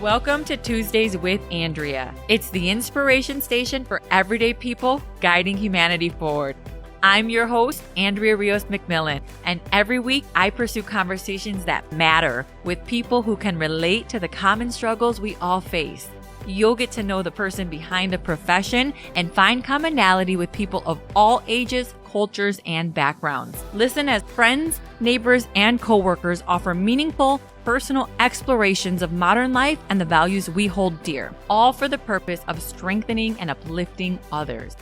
Welcome to Tuesdays with Andrea. It's the inspiration station for everyday people guiding humanity forward. I'm your host, Andrea Rios McMillan, and every week I pursue conversations that matter with people who can relate to the common struggles we all face. You'll get to know the person behind the profession and find commonality with people of all ages, cultures, and backgrounds. Listen as friends, neighbors, and coworkers offer meaningful, personal explorations of modern life and the values we hold dear, all for the purpose of strengthening and uplifting others.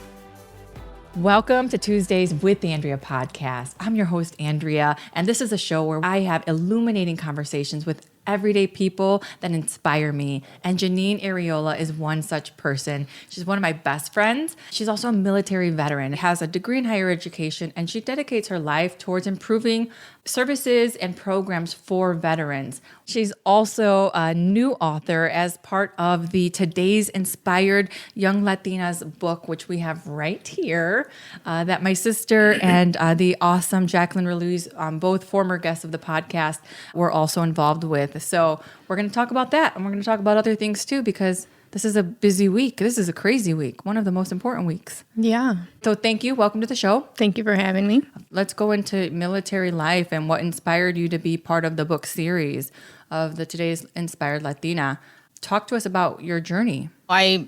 Welcome to Tuesdays with Andrea podcast. I'm your host, Andrea, and this is a show where I have illuminating conversations with everyday people that inspire me. And Janine Arriola is one such person. She's one of my best friends. She's also a military veteran, has a degree in higher education, and she dedicates her life towards improving services and programs for veterans. She's also a new author as part of the Today's Inspired Young Latinas book, which we have right here, that my sister and the awesome Jacqueline Ruiz, both former guests of the podcast, were also involved with. So we're going to talk about that, and we're going to talk about other things too, because this is a busy week. This is a crazy week, one of the most important weeks. Yeah. So thank you. Welcome to the show. Thank you for having me. Let's go into military life and what inspired you to be part of the book series of the Today's Inspired Latina. Talk to us about your journey. I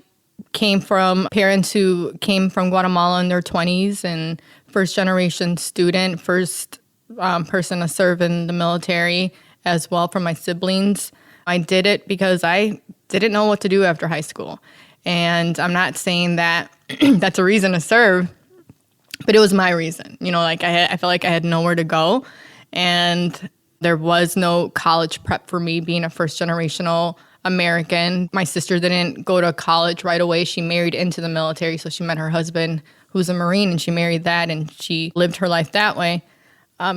came from parents who came from Guatemala in their 20s and first generation student, first person to serve in the military as well from my siblings. I did it because I didn't know what to do after high school. And I'm not saying that that's a reason to serve, but it was my reason. You know, like I felt like I had nowhere to go. And there was no college prep for me being a first generational American. My sister didn't go to college right away. She married into the military. So she met her husband, who was a Marine, and she married that, and she lived her life that way.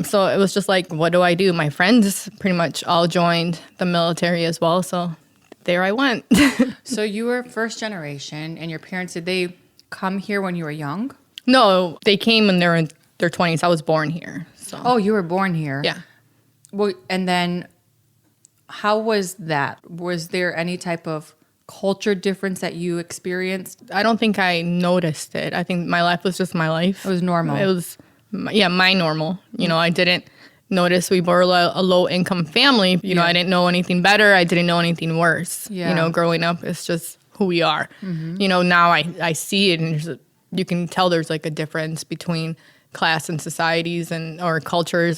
So it was just like, what do I do? My friends pretty much all joined the military as well. So there I went. So you were first generation, and your parents, did they come here when you were young? No, they came when they were in their 20s. I was born here. So. Oh, you were born here. Yeah. Well, and then how was that? Was there any type of culture difference that you experienced? I don't think I noticed it. I think my life was just my life. It was normal. It was, my normal. You know, I didn't notice we were a low-income family. You know, I didn't know anything better. I didn't know anything worse. Yeah. You know, growing up, it's just who we are. Mm-hmm. You know, now I see it, and you can tell there's like a difference between class and societies or cultures.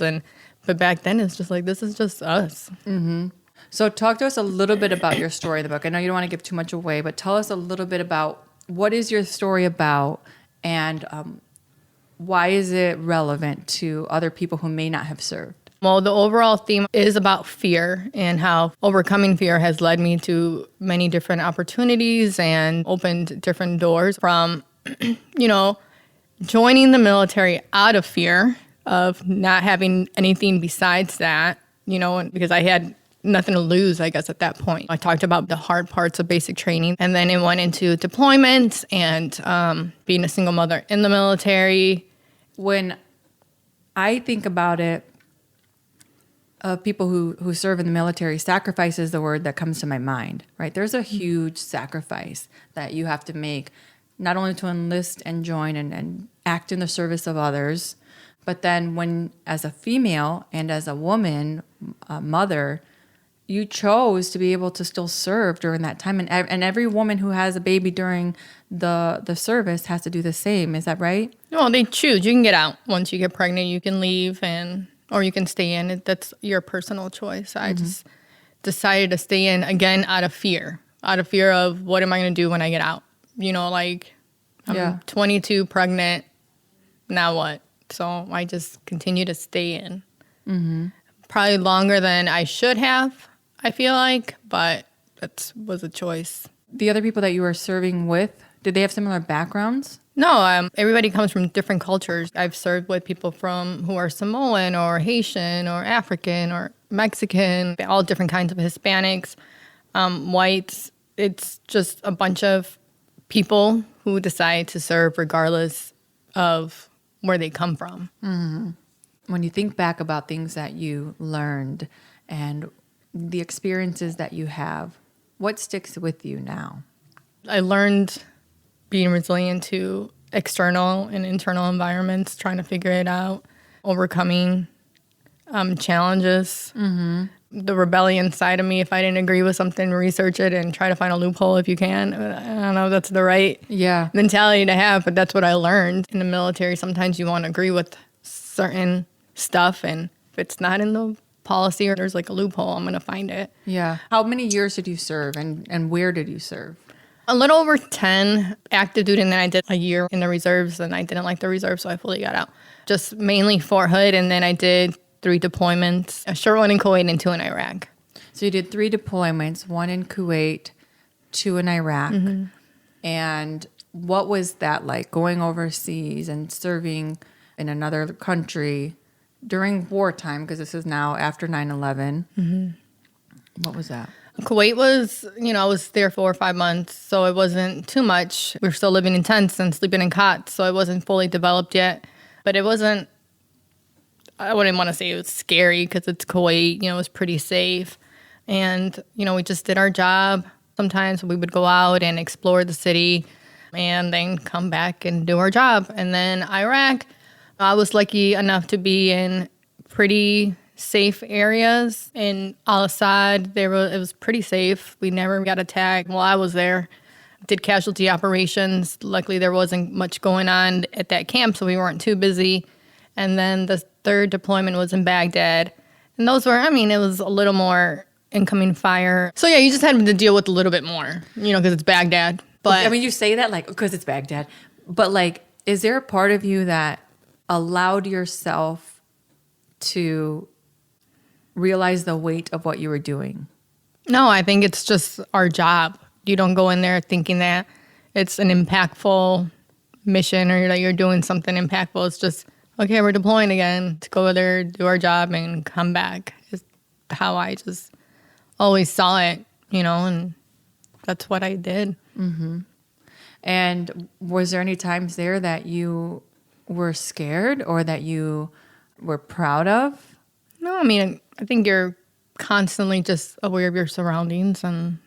But back then, it's just like, this is just us. Mm-hmm. So talk to us a little bit about your story in the book. I know you don't want to give too much away, but tell us a little bit about what is your story about, and why is it relevant to other people who may not have served? Well, the overall theme is about fear and how overcoming fear has led me to many different opportunities and opened different doors from, you know, joining the military out of fear of not having anything besides that, you know, because I had nothing to lose, I guess, at that point. I talked about the hard parts of basic training, and then it went into deployment and being a single mother in the military. When I think about it, of people who serve in the military, sacrifice is the word that comes to my mind, right? There's a huge sacrifice that you have to make, not only to enlist and join and act in the service of others, but then when, as a female and as a woman, a mother, you chose to be able to still serve during that time. And every woman who has a baby during the service has to do the same. Is that right? No, they choose. You can get out. Once you get pregnant, you can leave or you can stay in. That's your personal choice. I just decided to stay in, again, out of fear of what am I going to do when I get out? You know, like I'm 22, pregnant, now what? So I just continue to stay in. Mm-hmm. Probably longer than I should have, I feel like, but that was a choice. The other people that you were serving with, did they have similar backgrounds? No, everybody comes from different cultures. I've served with people who are Samoan or Haitian or African or Mexican, all different kinds of Hispanics, whites. It's just a bunch of people who decide to serve regardless of where they come from. Mm-hmm. When you think back about things that you learned and the experiences that you have, What sticks with you now? I learned being resilient to external and internal environments, trying to figure it out, overcoming challenges. The rebellion side of me, if I didn't agree with something, research it and try to find a loophole if you can. I don't know if that's the right mentality to have, but that's what I learned in the military. Sometimes you won't agree with certain stuff, and if it's not in the policy or there's like a loophole, I'm going to find it. Yeah. How many years did you serve, and where did you serve? A little over 10 active duty, and then I did a year in the reserves, and I didn't like the reserves, so I fully got out. Just mainly Fort Hood, and then I did 3 deployments, a short one in Kuwait and 2 in Iraq. So you did 3 deployments, 1 in Kuwait, 2 in Iraq. And what was that like, going overseas and serving in another country during wartime, because this is now after 9/11? What was that? Kuwait was, I was there 4 or 5 months, so it wasn't too much. We were still living in tents and sleeping in cots, so it wasn't fully developed yet. But it wasn't, I wouldn't want to say it was scary because it's Kuwait, it was pretty safe. And, we just did our job. Sometimes we would go out and explore the city and then come back and do our job. And then Iraq, I was lucky enough to be in pretty safe areas. In Al-Assad, it was pretty safe. We never got attacked while I was there. Did casualty operations. Luckily, there wasn't much going on at that camp, so we weren't too busy. And then the 3rd deployment was in Baghdad. And those were, it was a little more incoming fire. So yeah, you just had to deal with a little bit more, because it's Baghdad. But you say that like, because it's Baghdad. But like, is there a part of you that allowed yourself to realize the weight of what you were doing? No, I think it's just our job. You don't go in there thinking that it's an impactful mission or that you're doing something impactful. It's just, okay, we're deploying again, to go there, do our job, and come back. Is how I just always saw it, and that's what I did. And was there any times there that you were scared or that you were proud of? No, I think you're constantly just aware of your surroundings. And,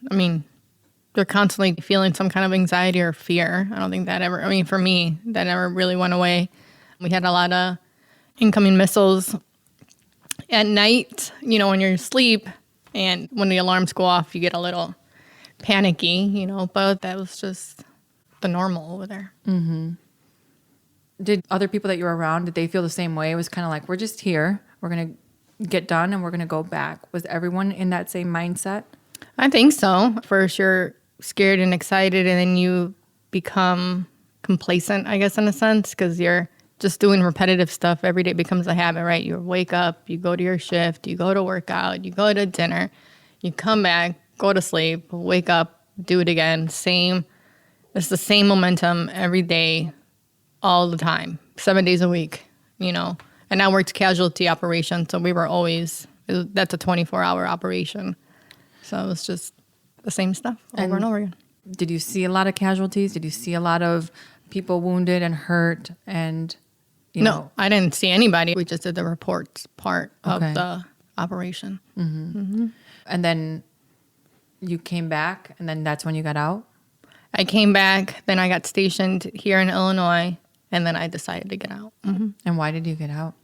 you're constantly feeling some kind of anxiety or fear. I don't think that ever, for me, that never really went away. We had a lot of incoming missiles at night, when you're asleep, and when the alarms go off, you get a little panicky, but that was just the normal over there. Did other people that you were around, did they feel the same way? It was kind of like, we're just here, we're going to get done, and we're going to go back. Was everyone in that same mindset? I think so. First, you're scared and excited, and then you become complacent, I guess, in a sense, because you're just doing repetitive stuff. Every day becomes a habit, right? You wake up, you go to your shift, you go to work out, you go to dinner, you come back, go to sleep, wake up, do it again. It's the same momentum every day, all the time, 7 days a week, And I worked casualty operations, so we were that's a 24-hour operation. So it was just the same stuff over and over again. Did you see a lot of casualties? Did you see a lot of people wounded and hurt? And No, I didn't see anybody. We just did the reports part of the operation. And then you came back, and then that's when you got out? I came back, then I got stationed here in Illinois, and then I decided to get out. And why did you get out?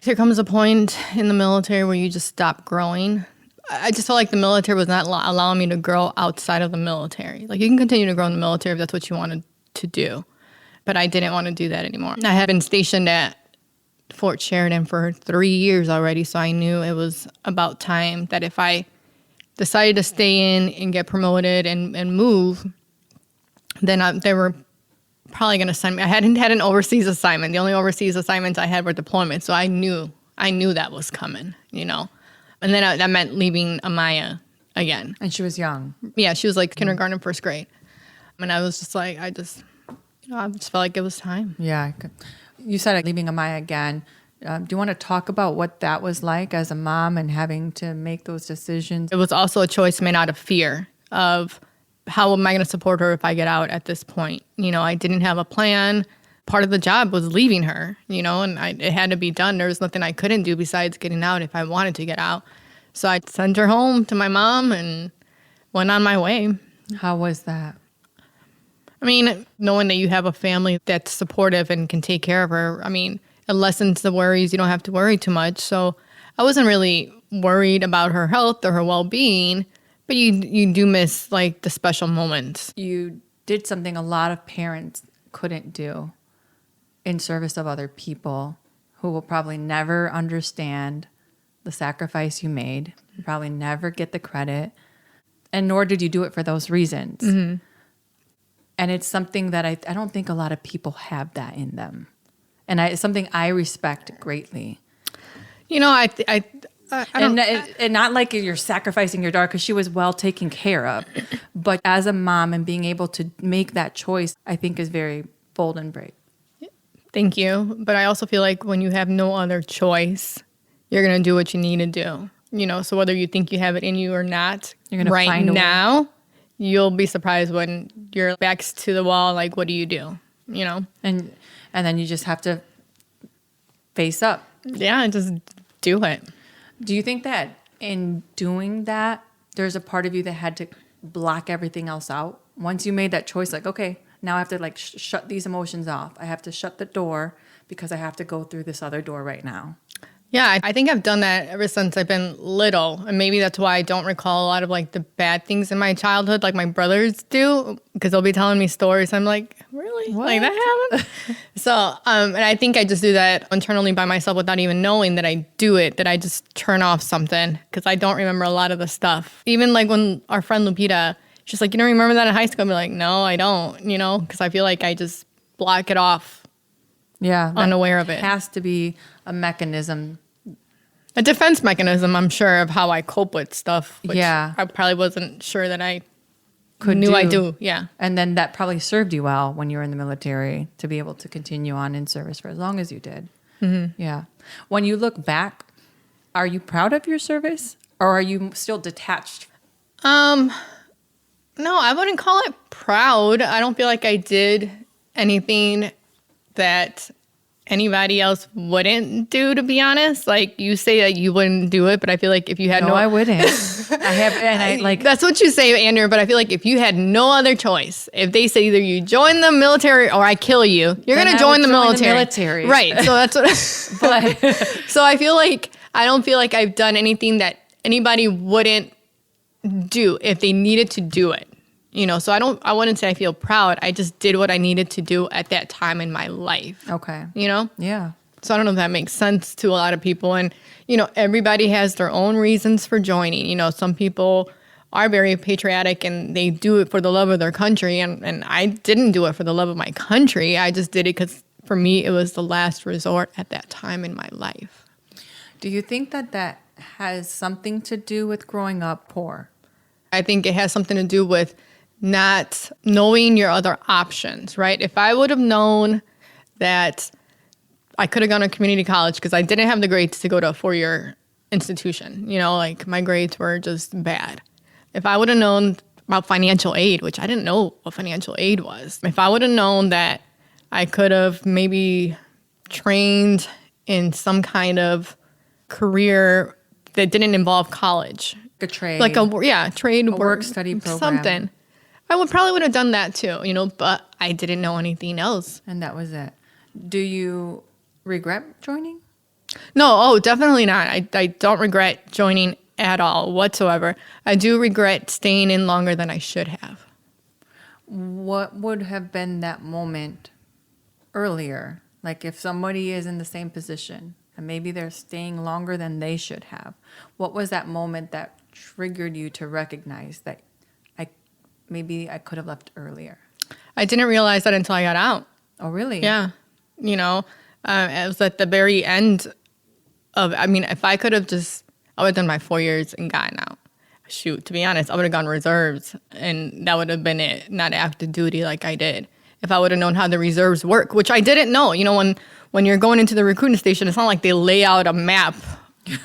There comes a point in the military where you just stop growing. I just felt like the military was not allowing me to grow outside of the military. Like, you can continue to grow in the military if that's what you wanted to do. But I didn't want to do that anymore. I had been stationed at Fort Sheridan for 3 years already, so I knew it was about time that if I decided to stay in and get promoted and move, then they were probably going to send me. I hadn't had an overseas assignment. The only overseas assignments I had were deployments, so I knew that was coming, And then that meant leaving Amaya again. And she was young. Yeah, she was like kindergarten, first grade. And I was just like, I just felt like it was time. Yeah. You said leaving Amaya again. Do you want to talk about what that was like as a mom and having to make those decisions? It was also a choice made out of fear of how am I going to support her if I get out at this point? I didn't have a plan. Part of the job was leaving her, and it had to be done. There was nothing I couldn't do besides getting out if I wanted to get out. So I sent her home to my mom, and went on my way. How was that? I mean, knowing that you have a family that's supportive and can take care of her, I mean, it lessens the worries. You don't have to worry too much. So I wasn't really worried about her health or her well-being, but you do miss like the special moments. You did something a lot of parents couldn't do in service of other people who will probably never understand the sacrifice you made, probably never get the credit, and nor did you do it for those reasons. Mm-hmm. And it's something that I don't think a lot of people have that in them. And it's something I respect greatly. You know, I don't... And not like you're sacrificing your daughter because she was well taken care of. But as a mom and being able to make that choice, I think is very bold and brave. Thank you. But I also feel like when you have no other choice, you're going to do what you need to do. You know, so whether you think you have it in you or not, you're gonna right find now, you'll be surprised when your back's to the wall. Like, what do? You know? And then you just have to face up. Yeah, just do it. Do you think that in doing that, there's a part of you that had to block everything else out? Once you made that choice, like, okay, now I have to like shut these emotions off. I have to shut the door because I have to go through this other door right now. Yeah, I think I've done that ever since I've been little. And maybe that's why I don't recall a lot of like the bad things in my childhood like my brothers do, because they'll be telling me stories. I'm like, really? What? Like that happened? So, and I think I just do that internally by myself without even knowing that I do it, that I just turn off something because I don't remember a lot of the stuff. Even like when our friend Lupita, she's like, you don't remember that in high school? I'm like, no, I don't, you know, because I feel like I just block it off. Yeah. Unaware of it. Has to be a mechanism. A defense mechanism, I'm sure, of how I cope with stuff. Which yeah. I probably wasn't sure that I knew I do. Yeah. And then that probably served you well when you were in the military to be able to continue on in service for as long as you did. Mm-hmm. Yeah. When you look back, are you proud of your service or are you still detached? No, I wouldn't call it proud. I don't feel like I did anything that anybody else wouldn't do, to be honest. Like, you say that you wouldn't do it, but I feel like if you had no, I wouldn't. I have, and I like that's what you say, Andrew. But I feel like if you had no other choice, if they say either you join the military or I kill you, you're gonna join the military, right? So that's what. But so I feel like I don't feel like I've done anything that anybody wouldn't do if they needed to do it. You know, so I wouldn't say I feel proud. I just did what I needed to do at that time in my life. Okay. You know? Yeah. So I don't know if that makes sense to a lot of people. And, you know, everybody has their own reasons for joining. You know, some people are very patriotic and they do it for the love of their country. And I didn't do it for the love of my country. I just did it because for me, it was the last resort at that time in my life. Do you think that that has something to do with growing up poor? I think it has something to do with not knowing your other options, right? If I would have known that I could have gone to community college because I didn't have the grades to go to a 4-year institution, you know, like my grades were just bad. If I would have known about financial aid, which I didn't know what financial aid was, if I would have known that I could have maybe trained in some kind of career that didn't involve college. A trade. Like trade, a work study program. Something. I probably would have done that too, you know, but I didn't know anything else. And that was it. Do you regret joining? No, definitely not. I don't regret joining at all whatsoever. I do regret staying in longer than I should have. What would have been that moment earlier? Like if somebody is in the same position and maybe they're staying longer than they should have, what was that moment that triggered you to recognize that maybe I could have left earlier? I didn't realize that until I got out. Oh, really? Yeah. You know, it was at the very end of, I mean, if I could have I would have done my 4 years and gotten out. Shoot, to be honest, I would have gone reserves and that would have been it, not active duty like I did. If I would have known how the reserves work, which I didn't know. You know, when you're going into the recruiting station, it's not like they lay out a map,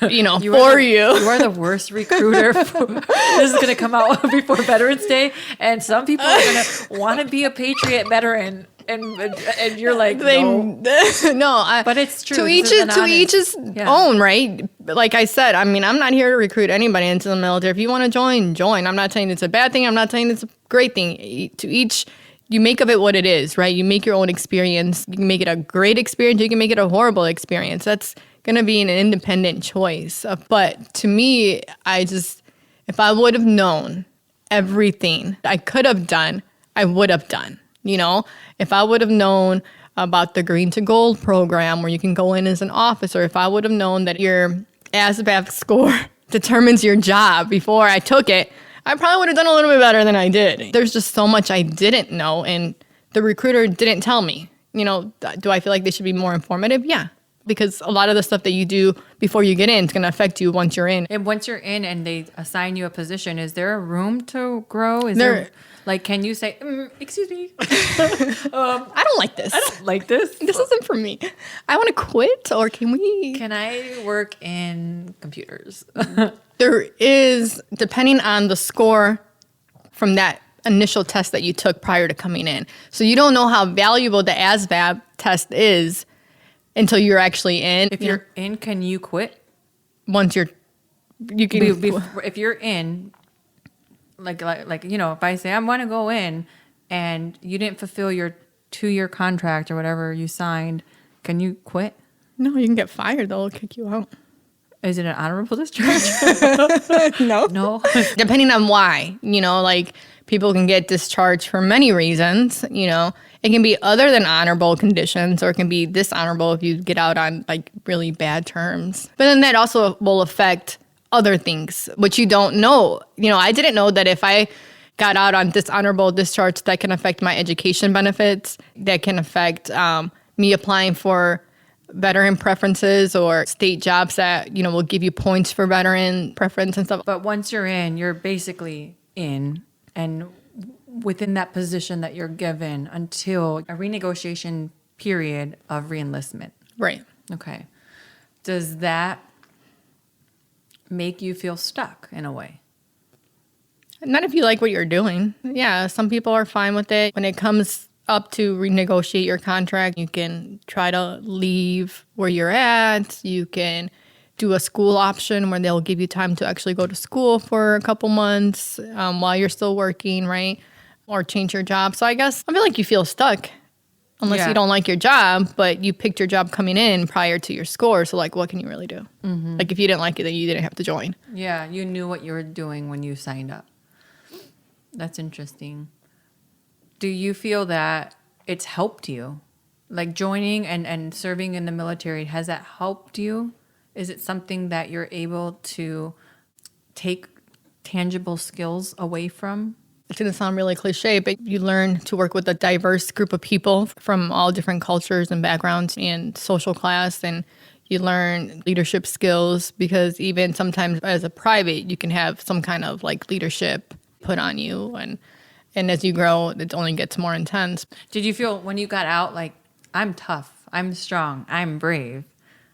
you know, you. You are the worst recruiter. This is going to come out before Veterans Day. And some people are going to want to be a Patriot veteran and you're like, no. But it's true. To each his own, right? Like I said, I mean, I'm not here to recruit anybody into the military. If you want to join. I'm not saying it's a bad thing. I'm not saying it's a great thing. To each, you make of it what it is, right? You make your own experience. You can make it a great experience. You can make it a horrible experience. That's going to be an independent choice. But to me, if I would have known everything I could have done, I would have done. You know, if I would have known about the Green to Gold program where you can go in as an officer, if I would have known that your ASVAB score determines your job before I took it, I probably would have done a little bit better than I did. There's just so much I didn't know, and the recruiter didn't tell me. You know, do I feel like they should be more informative? Yeah, because a lot of the stuff that you do before you get in is going to affect you once you're in. And once you're in and they assign you a position, is there a room to grow? Is there like, can you say, excuse me, I don't like this. I don't like this. This isn't for me. I want to quit, or Can I work in computers? There is, depending on the score from that initial test that you took prior to coming in. So you don't know how valuable the ASVAB test is until you're actually in. If you're in, can you quit? Once you can. If you're in, like you know, if I say I want to go in, and you didn't fulfill your 2-year contract or whatever you signed, can you quit? No, you can get fired. They'll kick you out. Is it an honorable discharge? No. Depending on why, you know, like people can get discharged for many reasons. You know, it can be other than honorable conditions, or it can be dishonorable if you get out on like really bad terms. But then that also will affect other things, which you don't know. You know, I didn't know that if I got out on dishonorable discharge, that can affect my education benefits, that can affect me applying for veteran preferences or state jobs that, you know, will give you points for veteran preference and stuff. But once you're in, you're basically in, and within that position that you're given until a renegotiation period of reenlistment. Right. Okay. Does that make you feel stuck in a way? Not if you like what you're doing. Yeah, some people are fine with it. When it comes up to renegotiate your contract, you can try to leave where you're at. You can do a school option where they'll give you time to actually go to school for a couple months while you're still working, right? Or change your job. So I guess I feel like you feel stuck unless you don't like your job, but you picked your job coming in prior to your score. So like, what can you really do? Mm-hmm. Like if you didn't like it, then you didn't have to join. Yeah, you knew what you were doing when you signed up. That's interesting. Do you feel that it's helped you? Like joining and serving in the military, has that helped you? Is it something that you're able to take tangible skills away from? It's going to sound really cliche, but you learn to work with a diverse group of people from all different cultures and backgrounds and social class, and you learn leadership skills because even sometimes as a private, you can have some kind of like leadership put on you, and as you grow, it only gets more intense. Did you feel when you got out like, I'm tough, I'm strong, I'm brave,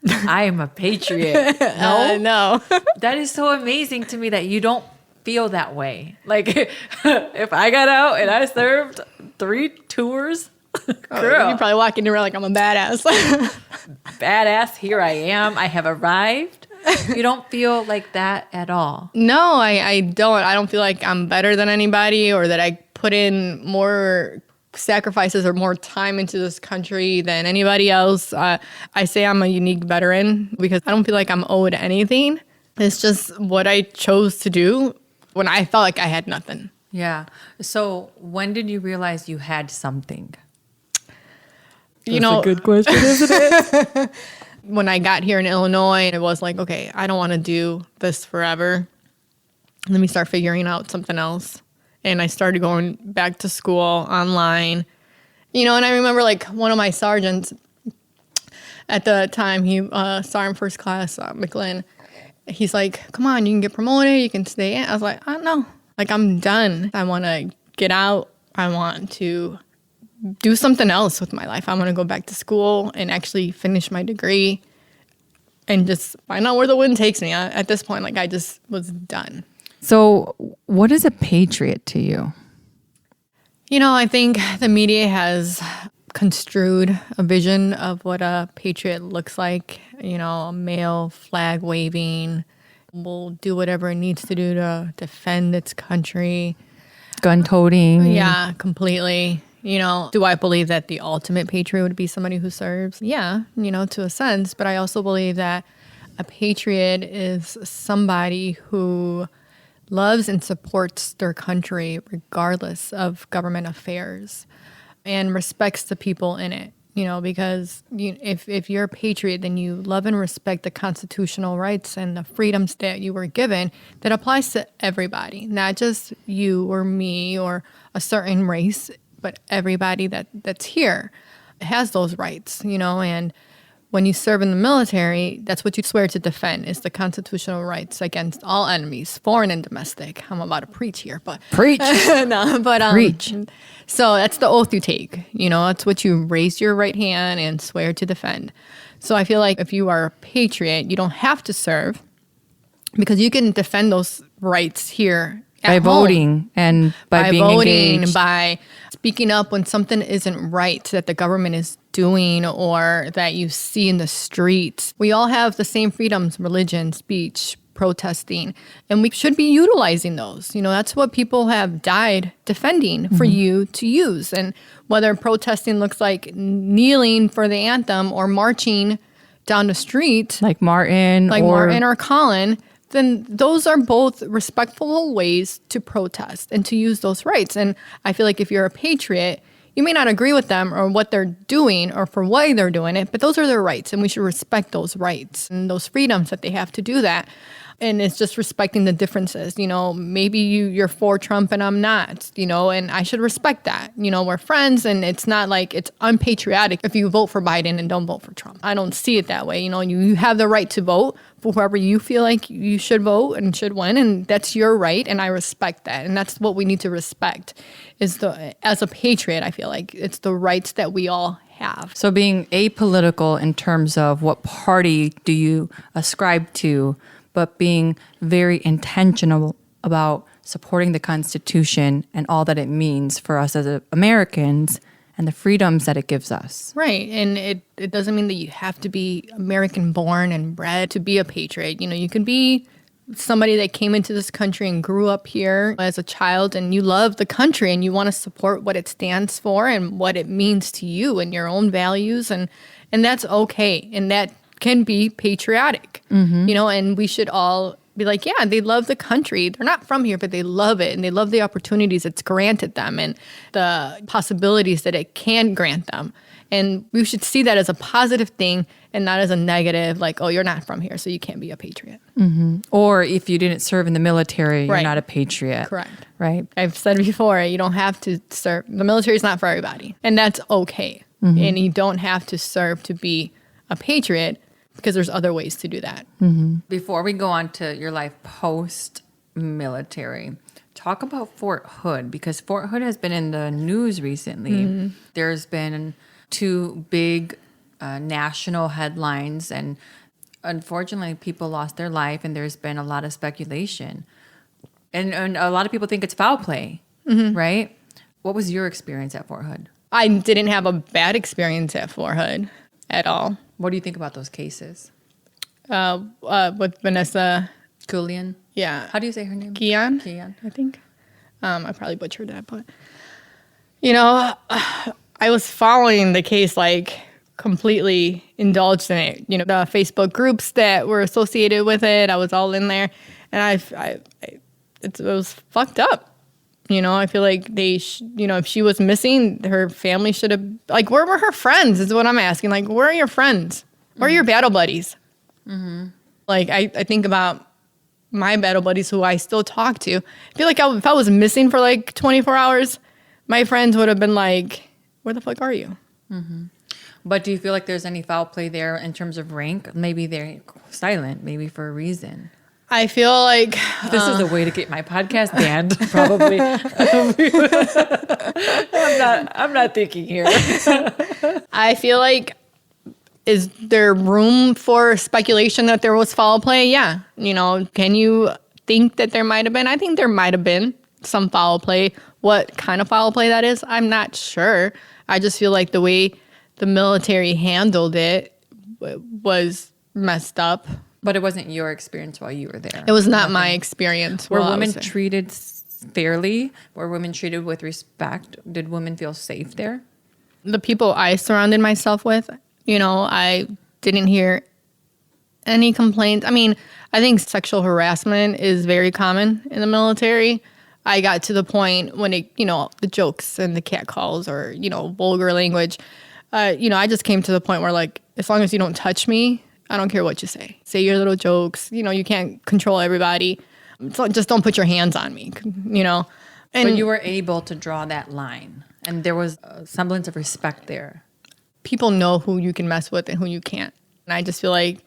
I am a patriot? No. That is so amazing to me that you don't feel that way. Like if I got out and I served 3 tours, girl, you're probably walking around like I'm a badass. Badass, here I am, I have arrived. You don't feel like that at all? No, I don't. I don't feel like I'm better than anybody or that I put in more sacrifices or more time into this country than anybody else. I say I'm a unique veteran because I don't feel like I'm owed anything. It's just what I chose to do when I felt like I had nothing. Yeah. So when did you realize you had something? That's a good question, isn't it? When I got here in Illinois, it was like, okay, I don't want to do this forever. Let me start figuring out something else. And I started going back to school online. And I remember like one of my sergeants at the time, he Sergeant First Class McGlynn, he's like, come on, you can get promoted, you can stay in. I was like, I don't know. Like, I'm done. I want to get out. I want to do something else with my life. I want to go back to school and actually finish my degree and just find out where the wind takes me. At this point, like, I just was done. So what is a patriot to you? I think the media has construed a vision of what a patriot looks like. A male flag waving, will do whatever it needs to do to defend its country. Gun toting. Yeah, completely. Do I believe that the ultimate patriot would be somebody who serves? Yeah, to a sense. But I also believe that a patriot is somebody who loves and supports their country regardless of government affairs and respects the people in it. Because if you're a patriot, then you love and respect the constitutional rights and the freedoms that you were given that applies to everybody, not just you or me or a certain race, but everybody that's here has those rights, and when you serve in the military, that's what you swear to defend is the constitutional rights against all enemies, foreign and domestic. I'm about to preach here, but preach. Preach. So that's the oath you take. That's what you raise your right hand and swear to defend. So I feel like if you are a patriot, you don't have to serve because you can defend those rights here by voting and by being engaged. By speaking up when something isn't right that the government is doing or that you see in the streets. We all have the same freedoms, religion, speech, protesting, and we should be utilizing those. That's what people have died defending for you to use. And whether protesting looks like kneeling for the anthem or marching down the street, like Martin or Colin, then those are both respectful ways to protest and to use those rights. And I feel like if you're a patriot, you may not agree with them or what they're doing or for why they're doing it, but those are their rights, and we should respect those rights and those freedoms that they have to do that. And it's just respecting the differences. Maybe you're for Trump and I'm not, and I should respect that. We're friends, and it's not like it's unpatriotic if you vote for Biden and don't vote for Trump. I don't see it that way. You have the right to vote for whoever you feel like you should vote and should win, and that's your right, and I respect that. And that's what we need to respect as a patriot, I feel like it's the rights that we all have. So being apolitical in terms of what party do you ascribe to, but being very intentional about supporting the Constitution and all that it means for us as Americans and the freedoms that it gives us. Right. And it doesn't mean that you have to be American born and bred to be a patriot. You can be somebody that came into this country and grew up here as a child, and you love the country and you want to support what it stands for and what it means to you and your own values. And that's okay. And that can be patriotic, and we should all be like, yeah, they love the country. They're not from here, but they love it. And they love the opportunities it's granted them and the possibilities that it can grant them. And we should see that as a positive thing and not as a negative, like, oh, you're not from here, so you can't be a patriot. Or if you didn't serve in the military, you're Right. not a patriot. Correct. Right. I've said before, you don't have to serve. The military is not for everybody. And that's okay. And you don't have to serve to be a patriot, because there's other ways to do that. Before we go on to your life post-military, talk about Fort Hood, because Fort Hood has been in the news recently. There's been 2 big national headlines, and unfortunately, people lost their life, and there's been a lot of speculation. And a lot of people think it's foul play, right? What was your experience at Fort Hood? I didn't have a bad experience at Fort Hood at all. What do you think about those cases? With Vanessa Kulian? Yeah. How do you say her name? Keon, I think. I probably butchered that, but I was following the case, like completely indulged in it. The Facebook groups that were associated with it, I was all in there, and it was fucked up. I feel like if she was missing, her family should have, like, where were her friends is what I'm asking. Like, where are your friends? Where are your battle buddies? Like, I think about my battle buddies who I still talk to. I feel like if I was missing for like 24 hours, my friends would have been like, where the fuck are you? But do you feel like there's any foul play there in terms of rank? Maybe they're silent, maybe for a reason. I feel like this is a way to get my podcast banned. Probably. I'm not thinking here. I feel like, is there room for speculation that there was foul play? Yeah. Can you think that there might have been? I think there might have been some foul play. What kind of foul play that is, I'm not sure. I just feel like the way the military handled it was messed up. But it wasn't your experience while you were there. It was not my experience. Were women treated fairly? Were women treated with respect? Did women feel safe there? The people I surrounded myself with, I didn't hear any complaints. I mean, I think sexual harassment is very common in the military. I got to the point when the jokes and the catcalls or, vulgar language, I just came to the point where, like, as long as you don't touch me, I don't care what you say. Say your little jokes. You can't control everybody. So just don't put your hands on me, And but you were able to draw that line. And there was a semblance of respect there. People know who you can mess with and who you can't. And I just feel like,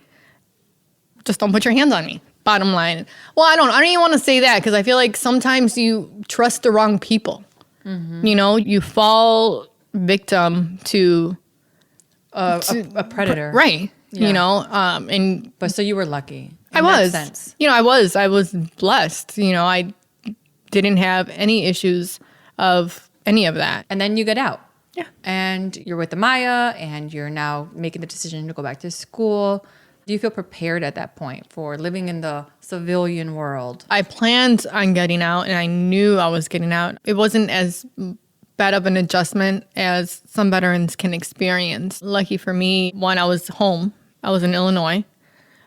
just don't put your hands on me. Bottom line. Well, I don't even want to say that because I feel like sometimes you trust the wrong people. Mm-hmm. You fall victim to a predator. Right. Yeah. But so you were lucky. In that sense. I was blessed. I didn't have any issues of any of that. And then you get out. Yeah. And you're with the Maya and you're now making the decision to go back to school. Do you feel prepared at that point for living in the civilian world? I planned on getting out and I knew I was getting out. It wasn't as bad of an adjustment as some veterans can experience. Lucky for me, one, I was home. I was in Illinois.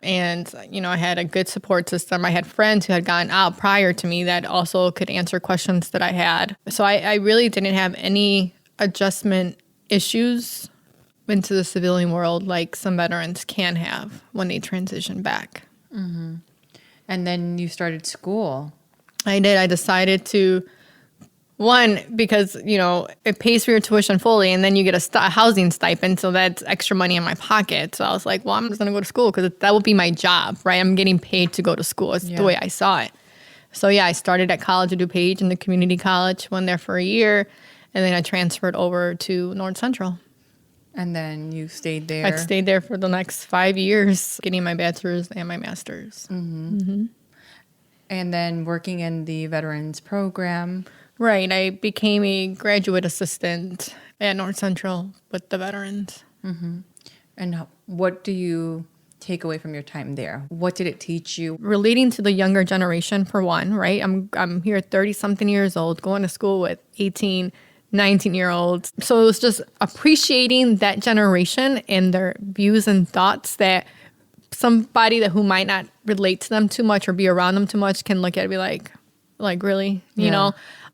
And, I had a good support system. I had friends who had gotten out prior to me that also could answer questions that I had. So I really didn't have any adjustment issues into the civilian world like some veterans can have when they transition back. Mm-hmm. And then you started school. I did. I decided to, one, because, it pays for your tuition fully, and then you get a housing stipend, so that's extra money in my pocket. So I was like, well, I'm just going to go to school because that will be my job, right? I'm getting paid to go to school. It's the way I saw it. So, I started at College of DuPage in the community college, went there for a year, and then I transferred over to North Central. And then you stayed there? I stayed there for the next 5 years, getting my bachelor's and my master's. Mm-hmm. Mm-hmm. And then working in the veterans program. Right. I became a graduate assistant at North Central with the veterans. Mm-hmm. And what do you take away from your time there? What did it teach you? Relating to the younger generation, for one, right? I'm here 30-something years old, going to school with 18, 19-year-olds. So it was just appreciating that generation and their views and thoughts that somebody who might not relate to them too much or be around them too much can look at it and be like really?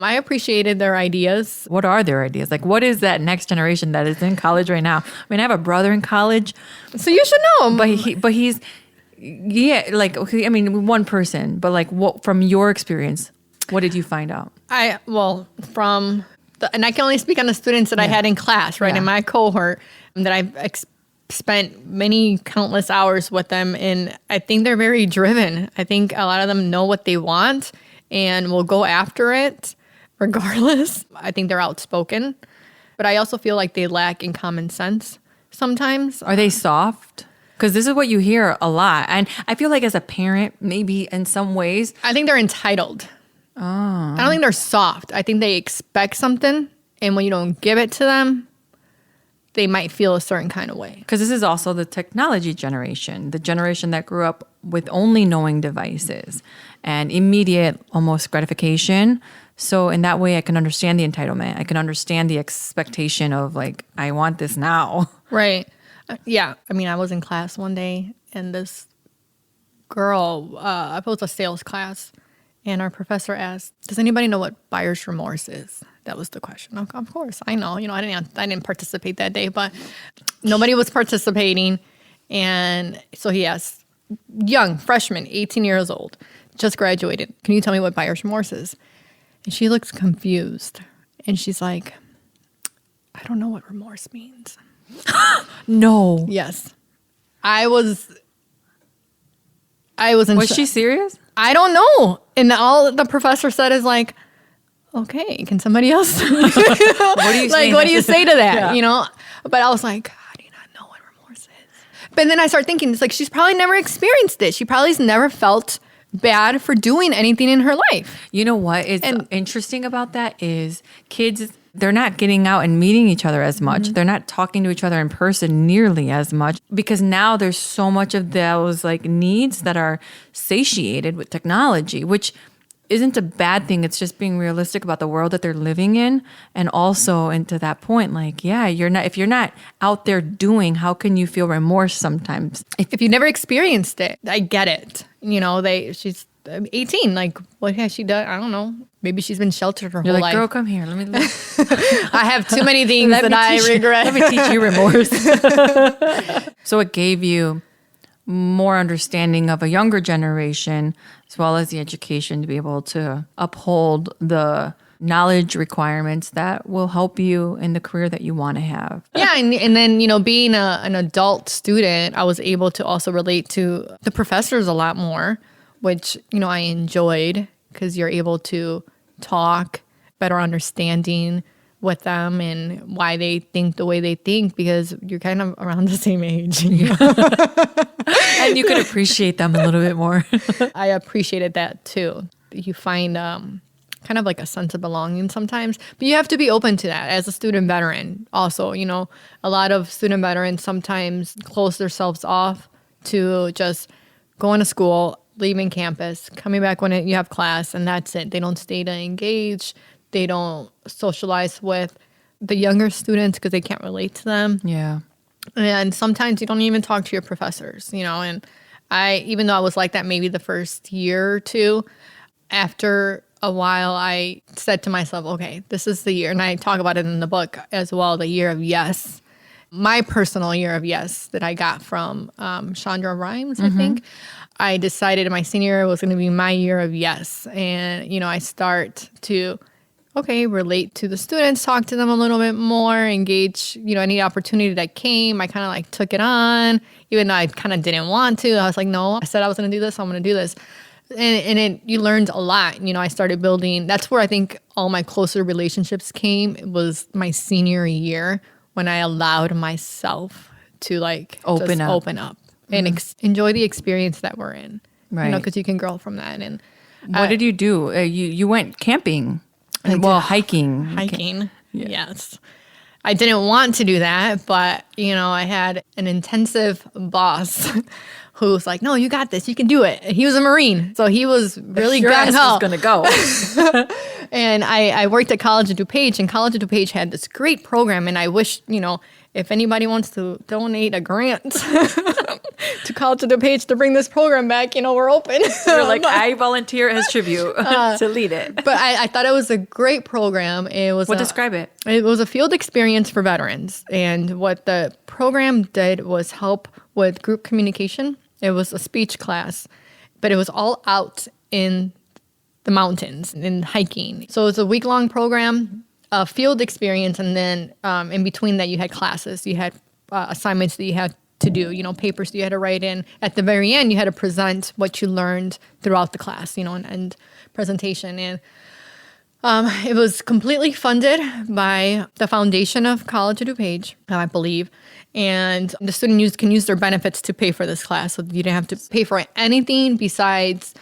I appreciated their ideas. What are their ideas? Like, what is that next generation that is in college right now? I mean, I have a brother in collage. So you should know him. But he's, yeah, like, okay, I mean, one person. But, like, what from your experience, what did you find out? And I can only speak on the students that I had in class, right, in my cohort, that I've spent many countless hours with them. And I think they're very driven. I think a lot of them know what they want and will go after it regardless. I think they're outspoken. But I also feel like they lack in common sense sometimes. Are they soft? Because this is what you hear a lot. And I feel like as a parent, maybe in some ways. I think they're entitled. Oh. I don't think they're soft. I think they expect something. And when you don't give it to them, they might feel a certain kind of way. Because this is also the technology generation, the generation that grew up with only knowing devices and immediate almost gratification. So in that way, I can understand the entitlement. I can understand the expectation of like, I want this now. Right. Yeah. I mean, I was in class one day and this girl, I was a sales class, and our professor asked, does anybody know what buyer's remorse is? That was the question. Of course, I know. I didn't participate that day, but nobody was participating. And so he asked, young freshman, 18 years old, just graduated, can you tell me what buyer's remorse is? And she looks confused. And she's like, I don't know what remorse means. No. Yes. I was in Was she serious? I don't know. And all the professor said is like, okay, can somebody else? What do you say? What do you say to that? Yeah. But I was like, how do you not know what remorse is? But then I started thinking, it's like, she's probably never experienced it. She probably has never felt bad for doing anything in her life. You know what is interesting about that is kids they're not getting out and meeting each other as much. They're not talking to each other in person nearly as much because now there's so much of those like needs that are satiated with technology, which isn't a bad thing. It's just being realistic about the world that they're living in. And also, and to that point, like, yeah, if you're not out there doing, how can you feel remorse sometimes? If you never experienced it, I get it. You know, she's 18. Like, what has she done? I don't know. Maybe she's been sheltered her You're whole like, life. girl, come here. Let me I have too many things that I regret. Let me teach you remorse. So it gave you more understanding of a younger generation, as well as the education to be able to uphold the knowledge requirements that will help you in the career that you want to have. Yeah, and then, you know, being an adult student, I was able to also relate to the professors a lot more, which, you know, I enjoyed because you're able to talk, better understanding with them and why they think the way they think because you're kind of around the same age. You know? And you could appreciate them a little bit more. I appreciated that too. You find kind of like a sense of belonging sometimes, but you have to be open to that as a student veteran. Also, you know, a lot of student veterans sometimes close themselves off to just going to school, leaving campus, coming back when you have class, and that's it. They don't stay to engage. They don't socialize with the younger students because they can't relate to them. Yeah. And sometimes you don't even talk to your professors, you know. And even though I was like that maybe the first year or two, after a while, I said to myself, okay, this is the year. And I talk about it in the book as well, the year of yes. My personal year of yes that I got from Chandra Rhimes, I think. I decided my senior year was going to be my year of yes. And, you know, I start to relate to the students, talk to them a little bit more, engage, you know, any opportunity that came. I kind of like took it on, even though I kind of didn't want to. I was like, no, I said I was going to do this. I'm going to do this. You learned a lot. You know, I started building. That's where I think all my closer relationships came. It was my senior year when I allowed myself to like open up and enjoy the experience that we're in. Right. You know, because you can grow from that. And what did you do? You went camping. Hiking. Hiking, yeah. Yes. I didn't want to do that, but, you know, I had an intensive boss who was like, no, you got this. You can do it. And he was a Marine, so he was really gung-ho. Was going to go. And I worked at College of DuPage, and College of DuPage had this great program, and I wish, you know, if anybody wants to donate a grant to College of DuPage to bring this program back, you know, we're open. You're like, I volunteer as tribute to lead it. But I thought it was a great program. Describe it? It was a field experience for veterans. And what the program did was help with group communication. It was a speech class, but it was all out in the mountains and hiking. So it was a week-long program, a field experience, and then in between that you had classes. You had assignments that you had to do, you know, papers that you had to write in. At the very end, you had to present what you learned throughout the class, you know, and presentation. And it was completely funded by the foundation of College of DuPage, I believe. And the student can use their benefits to pay for this class. So you didn't have to pay for anything besides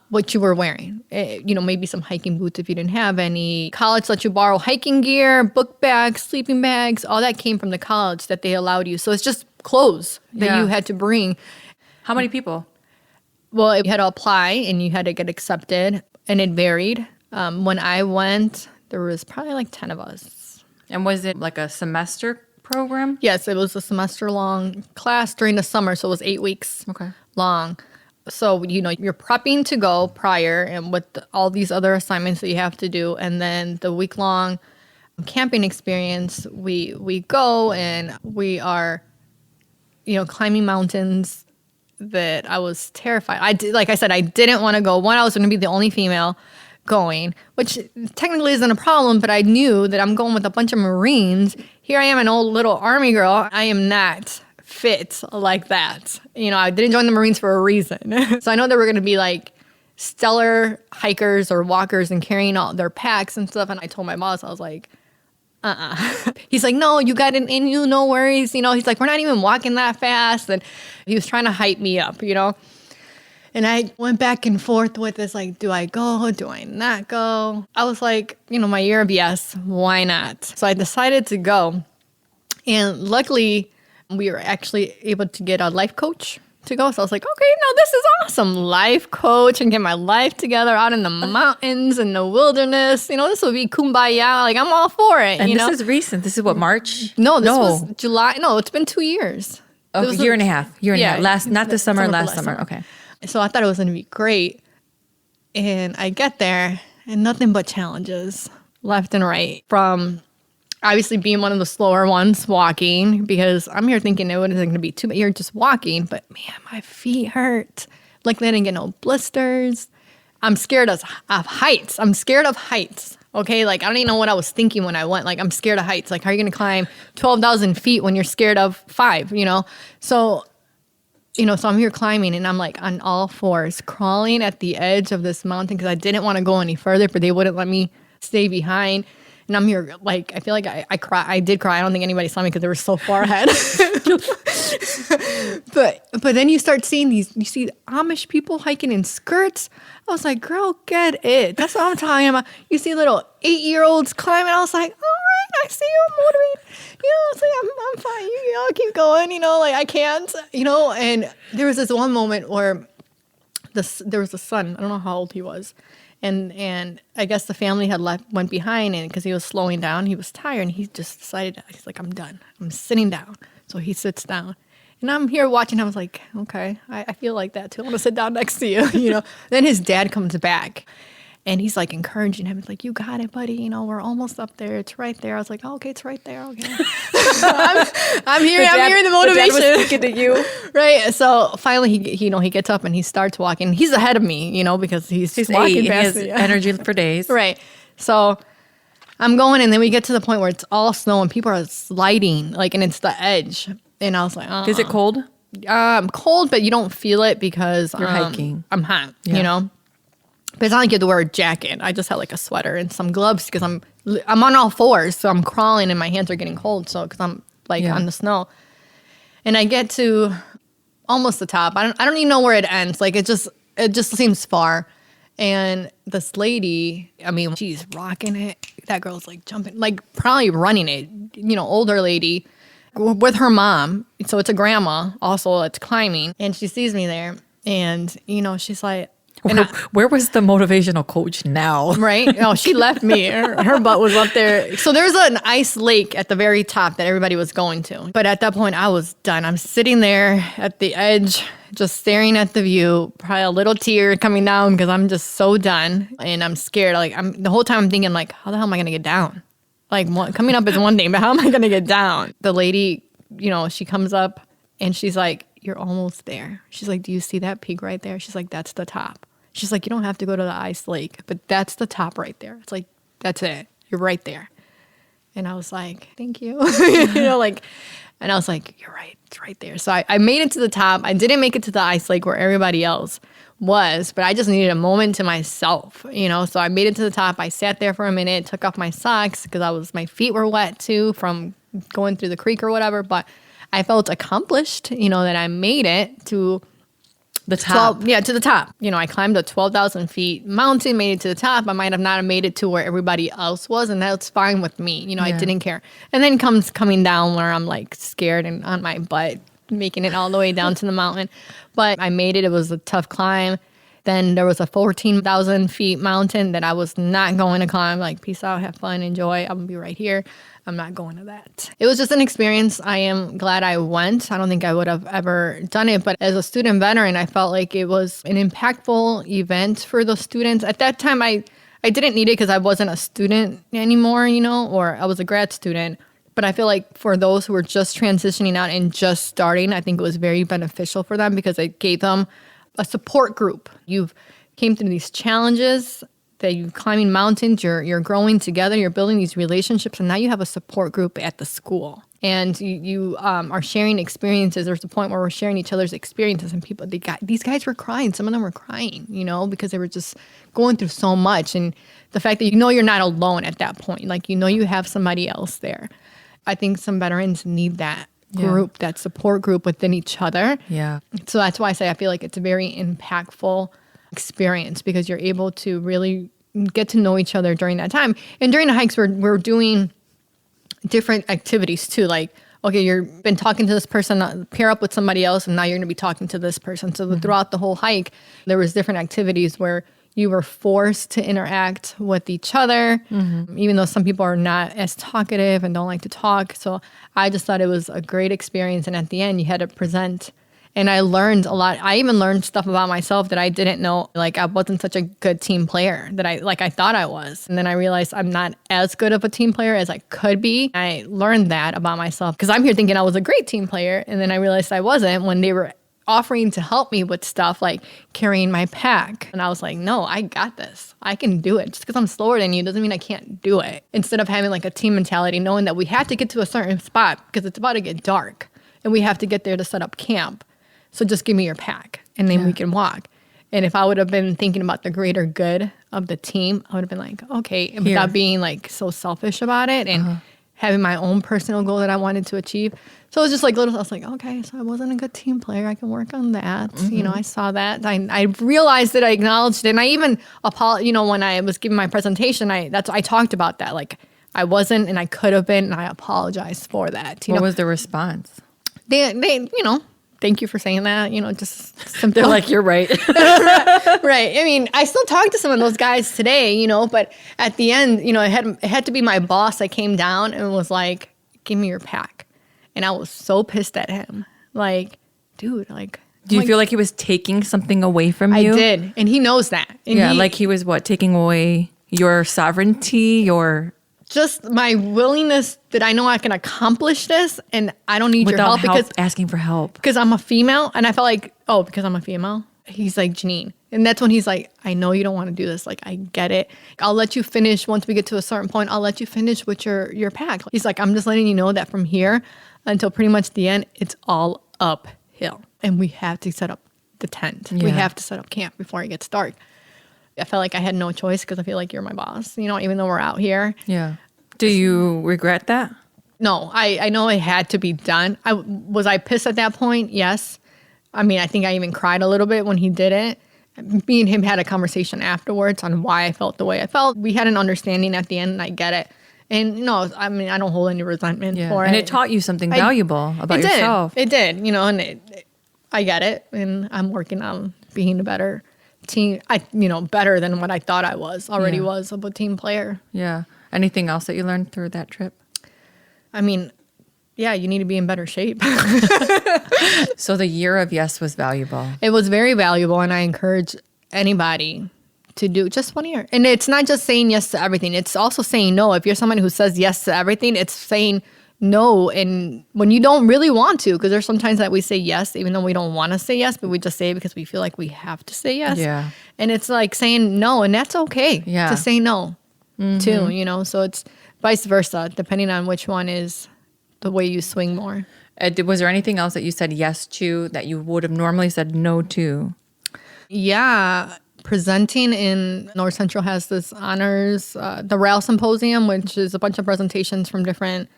what you were wearing. You know, maybe some hiking boots if you didn't have any. College let you borrow hiking gear, book bags, sleeping bags. All that came from the college that they allowed you. So it's just clothes that you had to bring. How many people? Well, you had to apply and you had to get accepted, and it varied. When I went, there was probably like 10 of us. And was it like a semester program? Yes, it was a semester-long class during the summer, so it was 8 weeks long. So, you know, you're prepping to go prior and with all these other assignments that you have to do. And then the week-long camping experience, we go and we are, you know, climbing mountains that I was terrified. Like I said, I didn't want to go. One, I was going to be the only female going, which technically isn't a problem, but I knew that I'm going with a bunch of Marines. Here I am, an old little Army girl. I am not fit like that. You know, I didn't join the Marines for a reason. So I know there were going to be like stellar hikers or walkers and carrying all their packs and stuff. And I told my boss, I was like, He's like, no, you got it in you, no worries. You know, he's like, we're not even walking that fast. And he was trying to hype me up, you know. And I went back and forth with this, like, do I go? Do I not go? I was like, my year of yes, why not? So I decided to go. And luckily, we were actually able to get a life coach to go. So I was like, okay, no, this is awesome. Life coach and get my life together out in the mountains and the wilderness. This will be kumbaya. Like, I'm all for it. And this is recent. This is what, March? No, this was July. No, it's been 2 years. Oh, a year and a half. Not this summer, last summer. Okay. So I thought it was going to be great. And I get there and nothing but challenges left and right, from obviously being one of the slower ones walking, because I'm here thinking it wasn't going to be too bad. You're just walking, but man, my feet hurt. Like, I didn't get no blisters. I'm scared of heights. Okay, like, I don't even know what I was thinking when I went. Like, I'm scared of heights. Like, how are you going to climb 12,000 feet when you're scared of 5, So, so I'm here climbing, and I'm like on all fours, crawling at the edge of this mountain because I didn't want to go any further, but they wouldn't let me stay behind. And I'm here, like, I feel like I cry. I did cry. I don't think anybody saw me because they were so far ahead. But then you start seeing you see Amish people hiking in skirts. I was like, girl, get it. That's what I'm talking about. You see little 8-year-olds climbing. I was like, all right, I see you, motivated. It's like, I'm fine. I'll keep going, like, I can't, And there was this one moment where there was a son. I don't know how old he was. And I guess the family had went behind, and because he was slowing down, he was tired, and he just decided, he's like, I'm done. I'm sitting down. So he sits down. And I'm here watching. I was like, okay, I feel like that too. I want to sit down next to you, Then his dad comes back, and he's like encouraging him. He's like, you got it, buddy. We're almost up there. It's right there. I was like, oh, okay, it's right there. Okay. I'm hearing the motivation. The dad was speaking to you. Right. So finally, he gets up and he starts walking. He's ahead of me, because he's walking past me. He has energy for days. Right. So I'm going, and then we get to the point where it's all snow and people are sliding, like, and it's the edge. And I was like, Is it cold? Cold, but you don't feel it because you're hiking. I'm hot, But it's not like you have to wear a jacket. I just had like a sweater and some gloves because I'm on all fours, so I'm crawling and my hands are getting cold. So because I'm like on the snow, and I get to almost the top. I don't even know where it ends. Like, it just seems far. And this lady, she's rocking it. That girl's like jumping, like probably running it. Older lady with her mom. So it's a grandma also that's climbing, and she sees me there, and she's like. Where was the motivational coach now? Right? No, she left me. Her butt was up there. So there's an ice lake at the very top that everybody was going to. But at that point, I was done. I'm sitting there at the edge, just staring at the view, probably a little tear coming down because I'm just so done. And I'm scared. Like, the whole time I'm thinking, like, how the hell am I going to get down? Like, coming up is one thing, but how am I going to get down? The lady, she comes up and she's like, you're almost there. She's like, do you see that peak right there? She's like, that's the top. She's like, you don't have to go to the ice lake, but that's the top right there. It's like, that's it. You're right there. And I was like, thank you. And I was like, you're right. It's right there. So I made it to the top. I didn't make it to the ice lake where everybody else was, but I just needed a moment to myself, So I made it to the top. I sat there for a minute, took off my socks because my feet were wet too from going through the creek or whatever. But I felt accomplished, that I made it to the top. To the top. I climbed a 12,000 feet mountain, made it to the top. I might have not made it to where everybody else was, and that's fine with me. I didn't care. And then coming down where I'm like scared and on my butt, making it all the way down to the mountain. But I made it. It was a tough climb. Then there was a 14,000 feet mountain that I was not going to climb. Like, peace out, have fun, enjoy. I'm going to be right here. I'm not going to that. It was just an experience. I am glad I went. I don't think I would have ever done it. But as a student veteran, I felt like it was an impactful event for the students. At that time, I didn't need it because I wasn't a student anymore, or I was a grad student. But I feel like for those who were just transitioning out and just starting, I think it was very beneficial for them because it gave them a support group. You've came through these challenges, that you're climbing mountains, you're growing together, you're building these relationships, and now you have a support group at the school. And you are sharing experiences. There's a point where we're sharing each other's experiences, and these guys were crying. Some of them were crying, because they were just going through so much. And the fact that you're not alone at that point, like you have somebody else there. I think some veterans need that group, that support group within each other. Yeah. So that's why I say I feel like it's a very impactful experience because you're able to really get to know each other during that time. And during the hikes, we're doing different activities too. Like, okay, you've been talking to this person, pair up with somebody else, and now you're going to be talking to this person. So throughout the whole hike, there was different activities where you were forced to interact with each other, even though some people are not as talkative and don't like to talk. So I just thought it was a great experience. And at the end, you had to present. And I learned a lot. I even learned stuff about myself that I didn't know. Like I wasn't such a good team player that I thought I was. And then I realized I'm not as good of a team player as I could be. I learned that about myself because I'm here thinking I was a great team player. And then I realized I wasn't when they were offering to help me with stuff like carrying my pack. And I was like, no, I got this. I can do it. Just because I'm slower than you doesn't mean I can't do it. Instead of having like a team mentality, knowing that we have to get to a certain spot because it's about to get dark and we have to get there to set up camp. So just give me your pack and then we can walk. And if I would have been thinking about the greater good of the team, I would have been like, okay, without being like so selfish about it and having my own personal goal that I wanted to achieve. So it was just like little, I was like, okay, so I wasn't a good team player. I can work on that. You know, I saw that. I realized it. I acknowledged it. And I even, when I was giving my presentation, I talked about that. Like I wasn't and I could have been, and I apologized for that. What was the response? They thank you for saying that. Just simple. They're like, you're right. Right. I mean, I still talk to some of those guys today, but at the end, it had to be my boss that came down and was like, give me your pack. And I was so pissed at him. Like, dude, like. Do you feel like he was taking something away from you? I did. And he knows that. And he was taking away your sovereignty, your. Just my willingness that I know I can accomplish this and I don't need your help because asking for help. Because I'm a female and I felt like, because I'm a female. He's like, Janine. And that's when he's like, I know you don't want to do this. Like, I get it. I'll let you finish once we get to a certain point. I'll let you finish with your pack. He's like, I'm just letting you know that from here until pretty much the end, it's all uphill. And we have to set up the tent. Yeah. We have to set up camp before it gets dark. I felt like I had no choice because I feel like you're my boss, even though we're out here. Yeah. Do you regret that? No, I know it had to be done. Was I pissed at that point? Yes. I mean, I think I even cried a little bit when he did it. Me and him had a conversation afterwards on why I felt the way I felt. We had an understanding at the end, and I get it. And no, I mean, I don't hold any resentment for it. And it taught you something valuable about yourself. It did, and I get it. And I'm working on being a better team, better than what I thought I was of a team player. Yeah. Anything else that you learned through that trip? I mean, yeah, you need to be in better shape. So the year of yes was valuable. It was very valuable, and I encourage anybody to do just 1 year. And it's not just saying yes to everything. It's also saying no. If you're someone who says yes to everything, it's saying no. And when you don't really want to, because there's sometimes that we say yes, even though we don't want to say yes, but we just say it because we feel like we have to say yes. Yeah. And it's like saying no, and that's okay to say no too, So it's vice versa, depending on which one is the way you swing more. Was there anything else that you said yes to that you would have normally said no to? Yeah. Presenting in North Central has this honors, the RAL Symposium, which is a bunch of presentations from different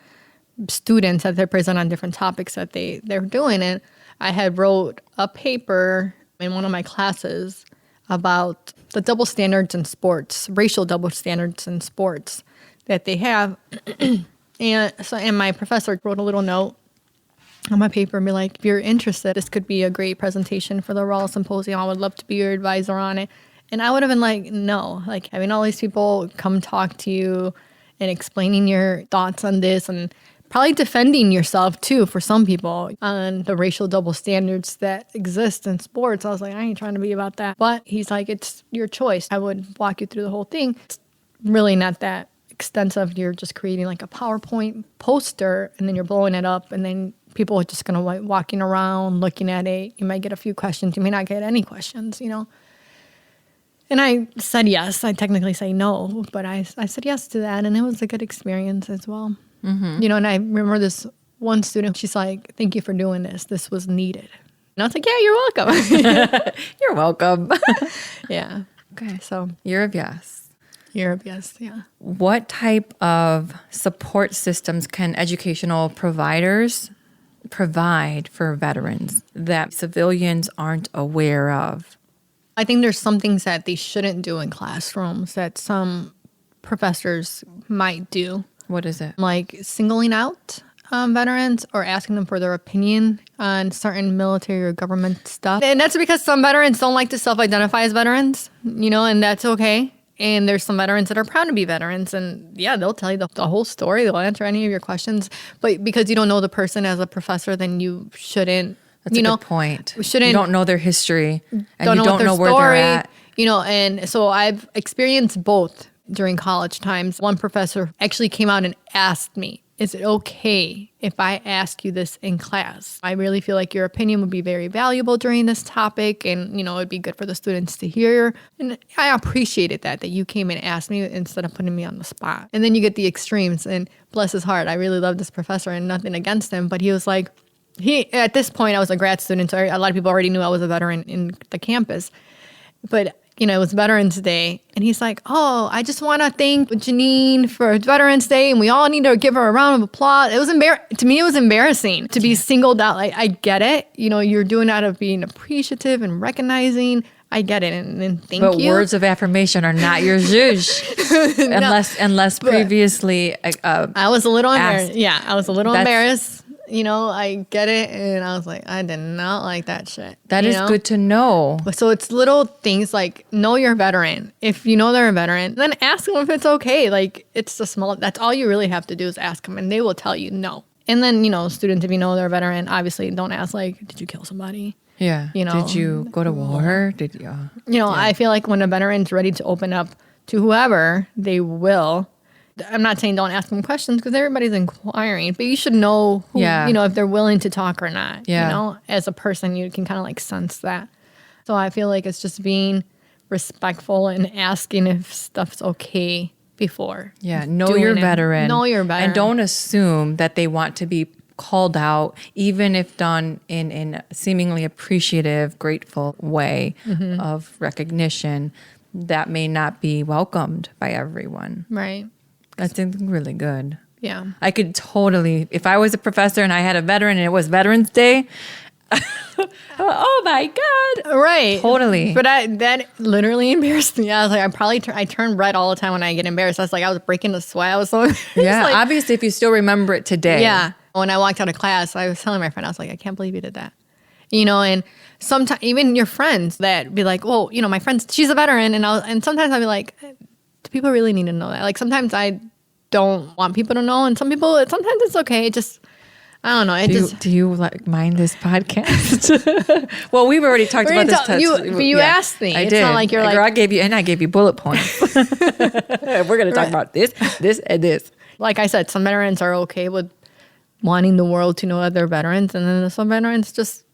students that they present on different topics that they're doing. And I had wrote a paper in one of my classes about the double standards in sports, racial double standards in sports that they have. And my professor wrote a little note on my paper and be like, if you're interested, this could be a great presentation for the RAL Symposium. I would love to be your advisor on it. And I would have been like, no, like having all these people come talk to you and explaining your thoughts on this and probably defending yourself too for some people on the racial double standards that exist in sports. I was like, I ain't trying to be about that. But he's like, it's your choice. I would walk you through the whole thing. It's really not that extensive. You're just creating like a PowerPoint poster and then you're blowing it up and then people are just going to like walking around looking at it. You might get a few questions. You may not get any questions, And I said yes. I technically say no, but I said yes to that. And it was a good experience as well. Mm-hmm. And I remember this one student, she's like, thank you for doing this. This was needed. And I was like, yeah, you're welcome. You're welcome. Yeah. Okay. So year of yes. Year of yes, yeah. What type of support systems can educational providers provide for veterans that civilians aren't aware of? I think there's some things that they shouldn't do in classrooms that some professors might do. What is it? Like singling out veterans or asking them for their opinion on certain military or government stuff. And that's because some veterans don't like to self-identify as veterans, and that's okay. And there's some veterans that are proud to be veterans. And yeah, they'll tell you the whole story. They'll answer any of your questions. But because you don't know the person as a professor, then you shouldn't. That's a good point. You Shouldn't. don't know their history and Don't you know don't know their where story, they're at. And so I've experienced both during college times. One professor actually came out and asked me, is it okay if I ask you this in class? I really feel like your opinion would be very valuable during this topic and, it'd be good for the students to hear. And I appreciated that you came and asked me instead of putting me on the spot. And then you get the extremes, and bless his heart, I really love this professor and nothing against him, but he was like, at this point, I was a grad student, so a lot of people already knew I was a veteran in the campus. But, it was Veterans Day, and he's like, oh, I just want to thank Janine for Veterans Day, and we all need to give her a round of applause. It was to me, it was embarrassing to be singled out. Like, I get it. You're doing it out of being appreciative and recognizing. I get it, and thank you. But words of affirmation are not your zhuzh, unless previously I was a little embarrassed. asked. Yeah, I was a little embarrassed. I get it. And I was like, I did not like that shit. That is good to know. So it's little things like know your veteran. If you know they're a veteran, then ask them if it's okay. Like it's the small, that's all you really have to do is ask them and they will tell you no. And then, students, if you know they're a veteran, obviously don't ask like, did you kill somebody? Yeah. Did you go to war? Did you? I feel like when a veteran's ready to open up to whoever, they will. I'm not saying don't ask them questions because everybody's inquiring, but you should know who, if they're willing to talk or not. Yeah. As a person, you can kind of like sense that. So I feel like it's just being respectful and asking if stuff's okay before. Yeah. Know your veteran. Know your veteran. And don't assume that they want to be called out, even if done in a seemingly appreciative, grateful way of recognition that may not be welcomed by everyone. Right. That's really good. Yeah. I could totally, if I was a professor and I had a veteran and it was Veterans Day, oh my God. Right. Totally. But that literally embarrassed me. I was like, I turn red all the time when I get embarrassed. I was like, I was breaking the sweat. I was so yeah. like, obviously, if you still remember it today. Yeah. When I walked out of class, I was telling my friend, I was like, I can't believe you did that. And sometimes even your friends that be like, well, my friend, she's a veteran. And sometimes I'll be like, do people really need to know that? Like sometimes I don't want people to know. And sometimes it's okay. It just, I don't know. Do you mind this podcast? Well, we've already talked about this. But you asked me. I it's did. Not like you're like, I gave you bullet points. We're going to talk about this, and this. Like I said, some veterans are okay with wanting the world to know that they're veterans. And then some veterans just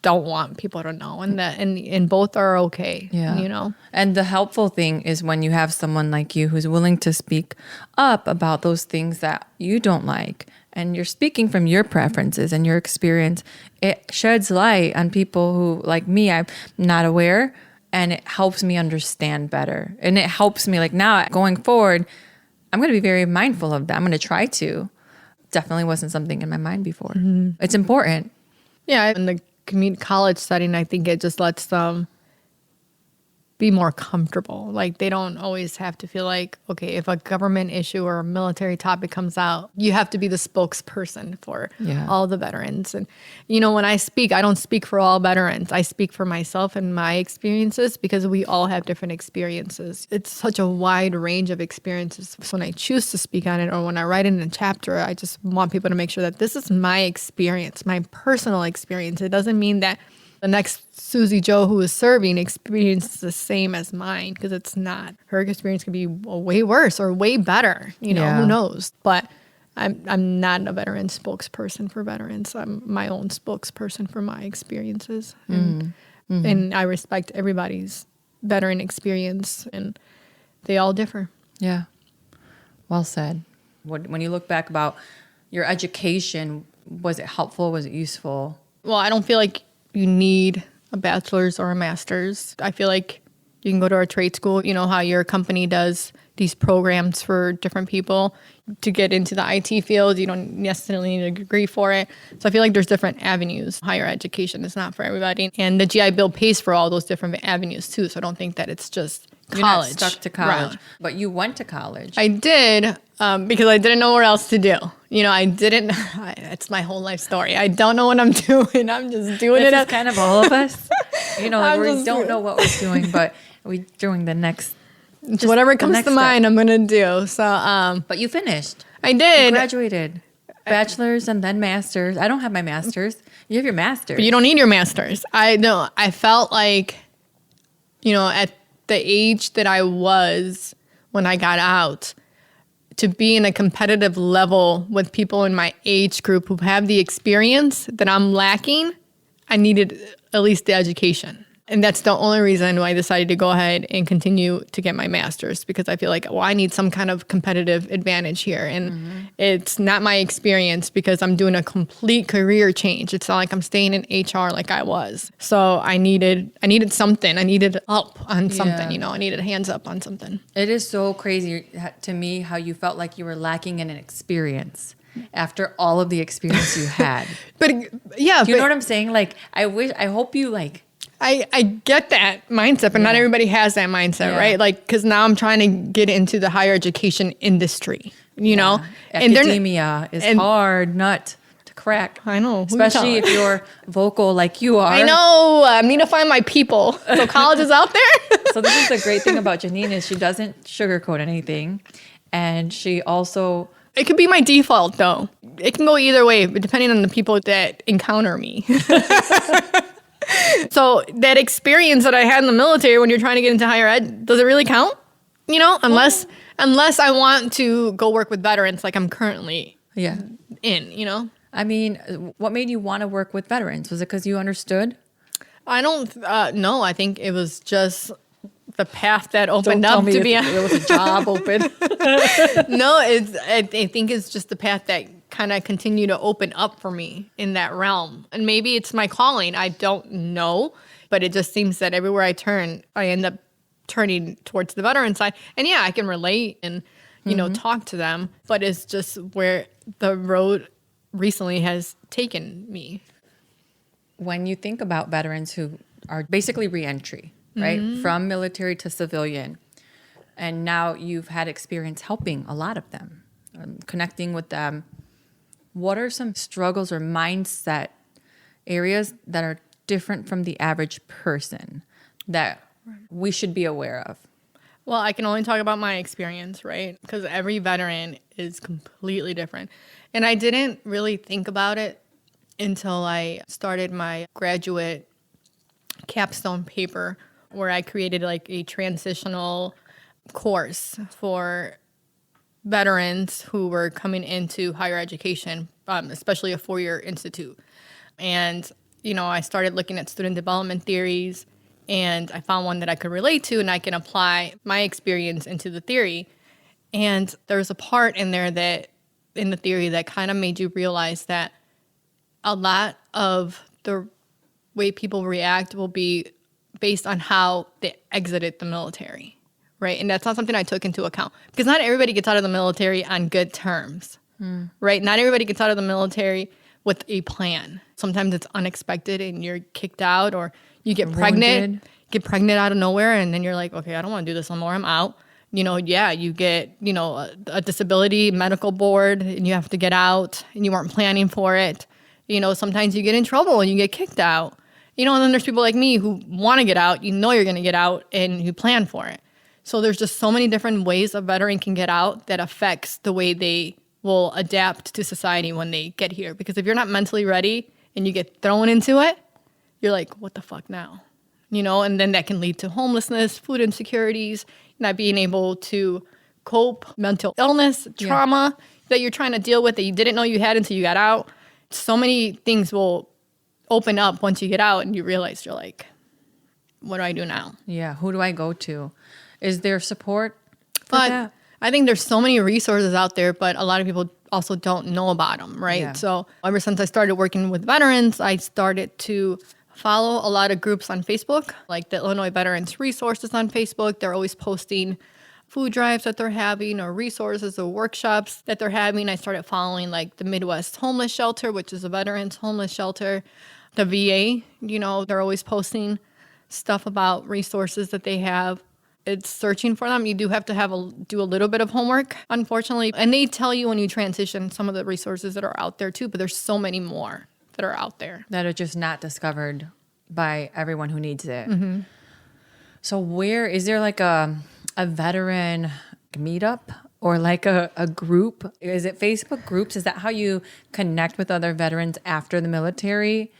don't want people to know, and both are okay. Yeah. And the helpful thing is when you have someone like you who's willing to speak up about those things that you don't like, and you're speaking from your preferences and your experience, it sheds light on people who, like me, I'm not aware, and it helps me understand better. And it helps me, like now going forward, I'm going to be very mindful of that. I'm going to try to. Definitely wasn't something in my mind before. Mm-hmm. It's important. Yeah, in the college setting, I think it just lets them be more comfortable. Like they don't always have to feel like, okay, if a government issue or a military topic comes out, you have to be the spokesperson for all the veterans. And, when I speak, I don't speak for all veterans. I speak for myself and my experiences because we all have different experiences. It's such a wide range of experiences. So when I choose to speak on it or when I write in a chapter, I just want people to make sure that this is my experience, my personal experience. It doesn't mean that the next Susie Joe who is serving experiences the same as mine, because it's not. Her experience could be way worse or way better. Who knows? But I'm not a veteran spokesperson for veterans. I'm my own spokesperson for my experiences. And I respect everybody's veteran experience, and they all differ. Yeah. Well said. When you look back about your education, was it helpful? Was it useful? Well, I don't feel like you need a bachelor's or a master's. I feel like You can go to our trade school, you know, how your company does these programs for different people to get into the IT field. You don't necessarily need a degree for it. So I feel like there's different avenues. Higher education is not for everybody. And the GI Bill pays for all those different avenues too. So I don't think that it's just college. You're not stuck to college. Right. But you went to college. I did because I didn't know where else to do. You know, it's my whole life story. I don't know what I'm doing. I'm just doing it. It's kind of all of us. You know, like we don't know what we're doing, but we're doing the next. Whatever comes to mind, I'm going to do. So, but you finished. I did. You graduated. Bachelor's and then master's. I don't have my master's. You have your master's. But you don't need your master's. I know. I felt like, you know, at the age that I was when I got out, to be in a competitive level with people in my age group who have the experience that I'm lacking, I needed at least the education. And that's the only reason why I decided to go ahead and continue to get my master's, because I feel like, well, I need some kind of competitive advantage here. And it's not my experience because I'm doing a complete career change. It's not like I'm staying in HR like I was. So I needed something. I needed up on something, you know, I needed hands up on something. It is so crazy to me how you felt like you were lacking in an experience after all of the experience you had. But yeah. Do you know what I'm saying? Like, I hope you like, I get that mindset, but not everybody has that mindset, right? Like, because now I'm trying to get into the higher education industry, you know? Academia is hard nut to crack. I know. Especially if you're vocal like you are. I know. I need to find my people. So college is out there. So this is the great thing about Janine is she doesn't sugarcoat anything. And she also... It could be my default, though. It can go either way, but depending on the people that encounter me. So that experience that I had in the military when you're trying to get into higher ed, does it really count? You know, unless I want to go work with veterans like I'm currently in, you know? I mean, what made you want to work with veterans? Was it because you understood? I don't know. I think it was just the path that opened up to be it was a job open. No, I think it's just the path that kind of continue to open up for me in that realm. And maybe it's my calling. I don't know. But it just seems that everywhere I turn, I end up turning towards the veteran side. And yeah, I can relate and, you know, talk to them. But it's just where the road recently has taken me. When you think about veterans who are basically reentry, right? From military to civilian. And now you've had experience helping a lot of them, connecting with them. What are some struggles or mindset areas that are different from the average person that we should be aware of? Well, I can only talk about my experience, right? Because every veteran is completely different. And I didn't really think about it until I started my graduate capstone paper, where I created like a transitional course for veterans who were coming into higher education, especially a 4-year institute. And, you know, I started looking at student development theories, and I found one that I could relate to, and I can apply my experience into the theory. And there's a part in there that, in the theory, that kind of made you realize that a lot of the way people react will be based on how they exited the military. Right. And that's not something I took into account, because not everybody gets out of the military on good terms. Right. Not everybody gets out of the military with a plan. Sometimes it's unexpected and you're kicked out, or you get pregnant out of nowhere. And then you're like, okay, I don't want to do this anymore. I'm out. You know, you get, you know, a disability medical board and you have to get out and you weren't planning for it. You know, sometimes you get in trouble and you get kicked out. You know, and then there's people like me who want to get out. You know, you're going to get out and you plan for it. So there's just so many different ways a veteran can get out that affects the way they will adapt to society when they get here. Because if you're not mentally ready and you get thrown into it, you're like, what the fuck now? You know, and then that can lead to homelessness, food insecurities, not being able to cope, mental illness, trauma that you're trying to deal with that you didn't know you had until you got out. So many things will open up once you get out and you realize you're like, what do I do now? Yeah, who do I go to? Is there support for that? I think there's so many resources out there, but a lot of people also don't know about them, right? Yeah. So ever since I started working with veterans, I started to follow a lot of groups on Facebook, like the Illinois Veterans Resources on Facebook. They're always posting food drives that they're having or resources or workshops that they're having. I started following like the Midwest Homeless Shelter, which is a veterans homeless shelter. The VA, they're always posting stuff about resources that they have. It's searching for them. You do have to do a little bit of homework, unfortunately. And they tell you when you transition some of the resources that are out there too, but there's so many more that are out there. That are just not discovered by everyone who needs it. Mm-hmm. So is there like a veteran meetup or like a group? Is it Facebook groups? Is that how you connect with other veterans after the military?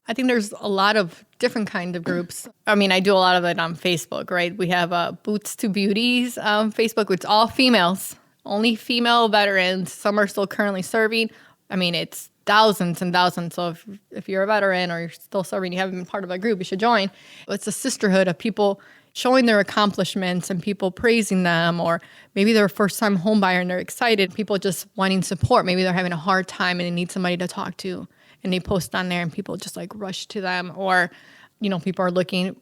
I think there's a lot of different kind of groups. I mean, I do a lot of it on Facebook, right? We have Boots to Beauties Facebook, which is all females, only female veterans. Some are still currently serving. I mean, it's thousands and thousands. So if you're a veteran or you're still serving, you haven't been part of a group, you should join. It's a sisterhood of people showing their accomplishments and people praising them, or maybe they're a first-time home buyer and they're excited. People just wanting support. Maybe they're having a hard time and they need somebody to talk to. And they post on there and people just like rush to them. Or, people are looking,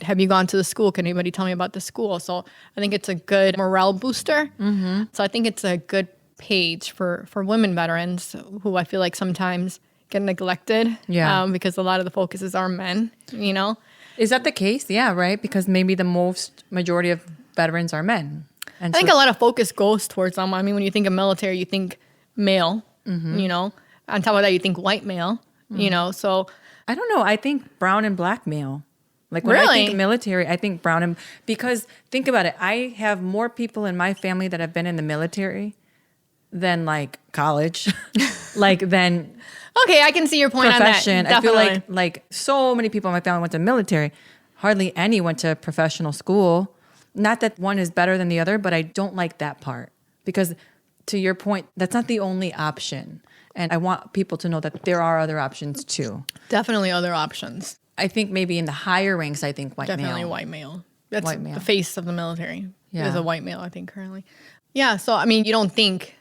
have you gone to the school? Can anybody tell me about the school? So I think it's a good morale booster. Mm-hmm. So I think it's a good page for women veterans who I feel like sometimes get neglected. Yeah. Because a lot of the focuses are men, Is that the case? Yeah, right? Because maybe the majority of veterans are men. And I think a lot of focus goes towards them. I mean, when you think of military, you think male, mm-hmm. On top of that, you think white male, so. I don't know. I think brown and black male. Like when I think military, I think brown because think about it. I have more people in my family that have been in the military than like college, than okay, I can see your point profession. on that. I feel like so many people in my family went to military. Hardly any went to professional school. Not that one is better than the other, but I don't like that part because to your point, that's not the only option. And I want people to know that there are other options too. Definitely other options. I think maybe in the higher ranks, I think white male. Definitely white male. That's white male. The face of the military is a white male, I think, currently. Yeah, so, I mean, you don't think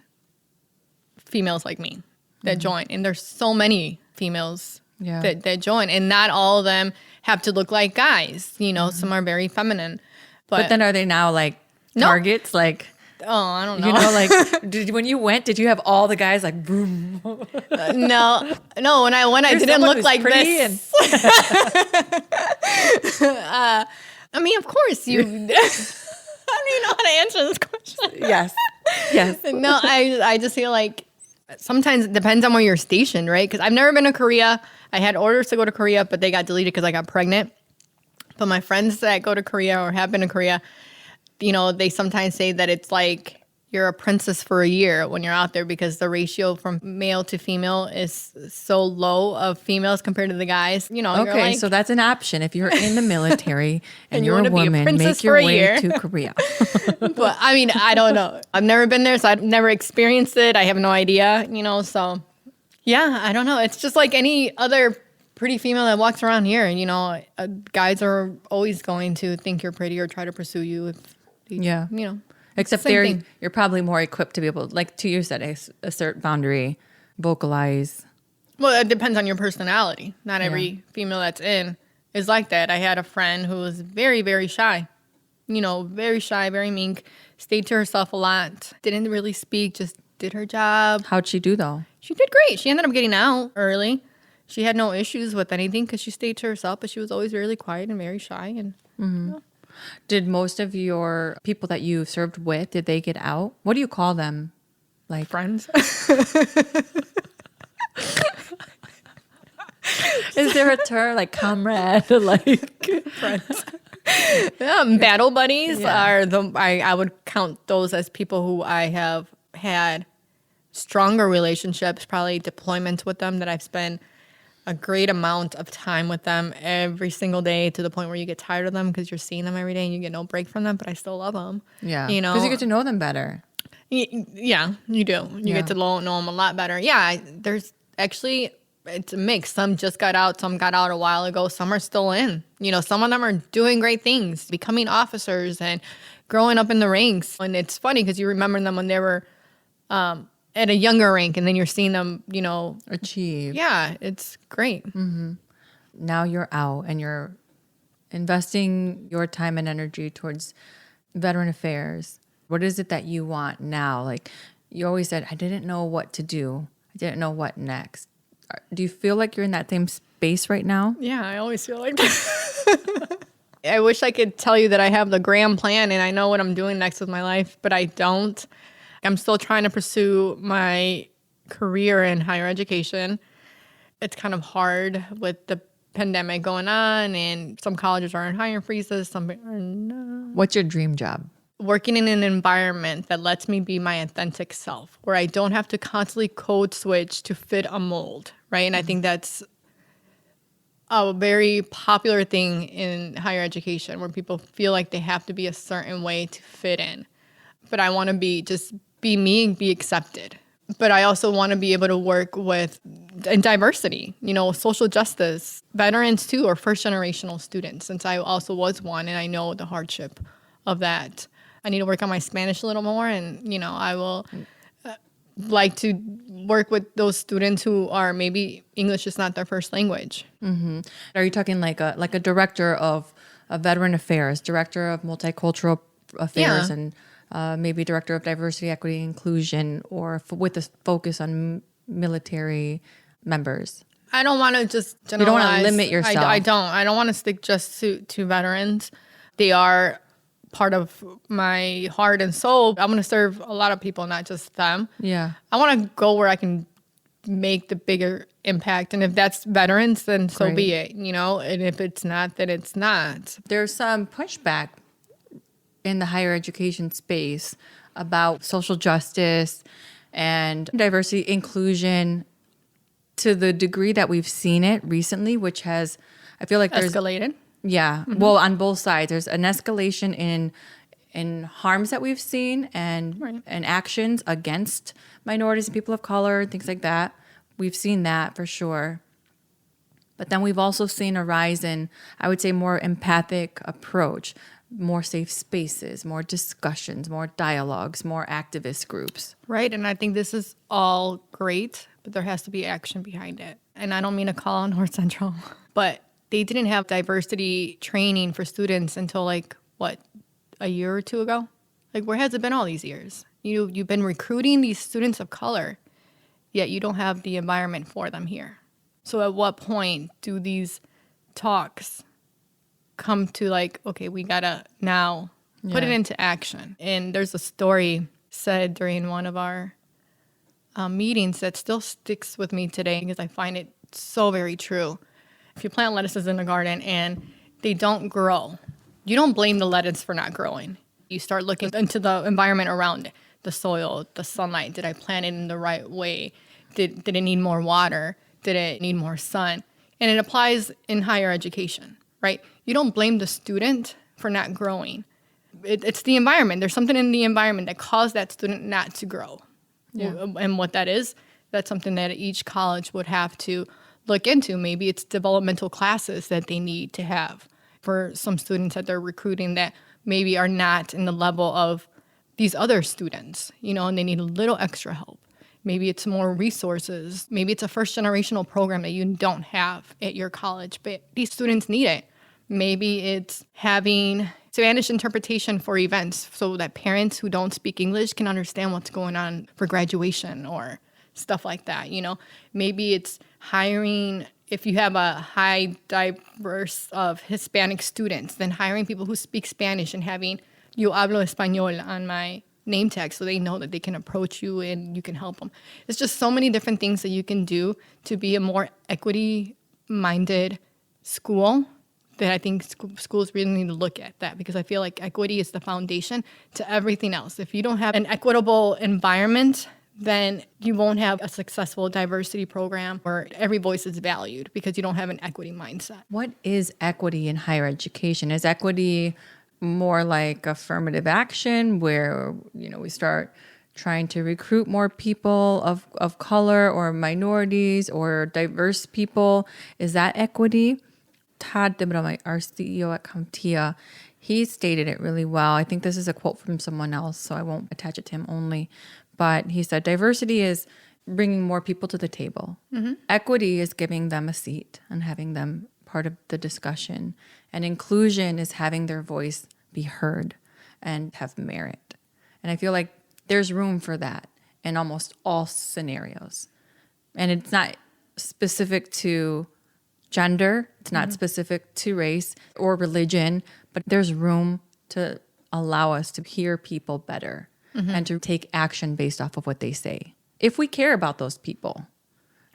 females like me that mm-hmm. join. And there's so many females that join. And not all of them have to look like guys. Mm-hmm. Some are very feminine. But then are they now like targets? No. Like... Oh, I don't know. When you went, did you have all the guys like boom? No. When I went, I didn't look like this. I mean, of course, you. I don't even know how to answer this question. Yes. No, I just feel like sometimes it depends on where you're stationed, right? Because I've never been to Korea. I had orders to go to Korea, but they got deleted because I got pregnant. But my friends that go to Korea or have been to Korea, they sometimes say that it's like you're a princess for a year when you're out there because the ratio from male to female is so low of females compared to the guys. Okay, so that's an option. If you're in the military and you're a woman, make your way to Korea. But I mean, I don't know. I've never been there, so I've never experienced it. I have no idea, so yeah, I don't know. It's just like any other pretty female that walks around here. Guys are always going to think you're pretty or try to pursue you if except you're probably more equipped to be able, like to you said, assert boundary, vocalize. Well, it depends on your personality. Not every female that's in is like that. I had a friend who was very, very shy. Very shy, very meek, stayed to herself a lot, didn't really speak, just did her job. How'd she do though? She did great. She ended up getting out early. She had no issues with anything because she stayed to herself, but she was always really quiet and very shy. And mm-hmm. Did most of your people that you served with, did they get out? What do you call them? Like friends? Is there a term like comrade, like friends? Battle buddies are I would count those as people who I have had stronger relationships, probably deployments with them that I've spent a great amount of time with them every single day to the point where you get tired of them because you're seeing them every day and you get no break from them, but I still love them. Yeah. Because you get to know them better. Yeah, you do. You get to know them a lot better. Yeah, there's actually, it's a mix. Some just got out, some got out a while ago, some are still in. Some of them are doing great things, becoming officers and growing up in the ranks. And it's funny because you remember them when they were at a younger rank, and then you're seeing them, achieve. Yeah, it's great. Mm-hmm. now you're out and you're investing your time and energy towards veteran affairs. What is it that you want now? Like you always said, I didn't know what to do. I didn't know what next. Do you feel like you're in that same space right now? Yeah, I always feel like that. I wish I could tell you that I have the grand plan and I know what I'm doing next with my life, but I don't. I'm still trying to pursue my career in higher education. It's kind of hard with the pandemic going on, and some colleges are in hiring freezes, some are not. What's your dream job? Working in an environment that lets me be my authentic self, where I don't have to constantly code switch to fit a mold, right? And I think that's a very popular thing in higher education, where people feel like they have to be a certain way to fit in. But I want to be me and be accepted. But I also want to be able to work with in diversity, social justice, veterans too, or first generational students, since I also was one and I know the hardship of that. I need to work on my Spanish a little more, and, I will like to work with those students who are maybe English is not their first language. Mm-hmm. Are you talking like a director of veteran affairs, director of multicultural affairs, and maybe director of diversity, equity, inclusion, or with a focus on military members? I don't want to just generalize. You don't want to limit yourself. I don't want to stick just to veterans. They are part of my heart and soul. I'm going to serve a lot of people, not just them. Yeah. I want to go where I can make the bigger impact. And if that's veterans, then so be it, and if it's not, then it's not. There's some pushback in the higher education space about social justice and diversity inclusion to the degree that we've seen it recently, which has, I feel like there's escalated. Yeah. Mm-hmm. Well, on both sides, there's an escalation in harms that we've seen and actions against minorities and people of color, things like that. We've seen that for sure. But then we've also seen a rise in, I would say, more empathic approach, more safe spaces, more discussions, more dialogues, more activist groups. Right. And I think this is all great, but there has to be action behind it. And I don't mean to call on North Central, but they didn't have diversity training for students until a year or two ago? Where has it been all these years? You've been recruiting these students of color, yet you don't have the environment for them here. So at what point do these talks come to okay, we gotta now put it into action? And there's a story said during one of our meetings that still sticks with me today because I find it so very true. If you plant lettuces in the garden and they don't grow, you don't blame the lettuce for not growing. You start looking into the environment around it, the soil, the sunlight. Did I plant it in the right way? Did it need more water? Did it need more sun? And it applies in higher education, right? You don't blame the student for not growing. It's the environment. There's something in the environment that caused that student not to grow. Yeah. And what that is, that's something that each college would have to look into. Maybe it's developmental classes that they need to have for some students that they're recruiting that maybe are not in the level of these other students, and they need a little extra help. Maybe it's more resources. Maybe it's a first generational program that you don't have at your college, but these students need it. Maybe it's having Spanish interpretation for events so that parents who don't speak English can understand what's going on for graduation or stuff like that. Maybe it's hiring, if you have a high diverse of Hispanic students, then hiring people who speak Spanish and having yo hablo español on my name tag so they know that they can approach you and you can help them. It's just so many different things that you can do to be a more equity-minded school that I think schools really need to look at that, because I feel like equity is the foundation to everything else. If you don't have an equitable environment, then you won't have a successful diversity program where every voice is valued because you don't have an equity mindset. What is equity in higher education? Is equity more like affirmative action where, we start trying to recruit more people of color or minorities or diverse people? Is that equity? Todd Dimrama, our CEO at CompTIA, he stated it really well. I think this is a quote from someone else, so I won't attach it to him only. But he said, diversity is bringing more people to the table. Mm-hmm. Equity is giving them a seat and having them part of the discussion. And inclusion is having their voice be heard and have merit. And I feel like there's room for that in almost all scenarios. And it's not specific to gender, it's not specific to race or religion, but there's room to allow us to hear people better and to take action based off of what they say, if we care about those people.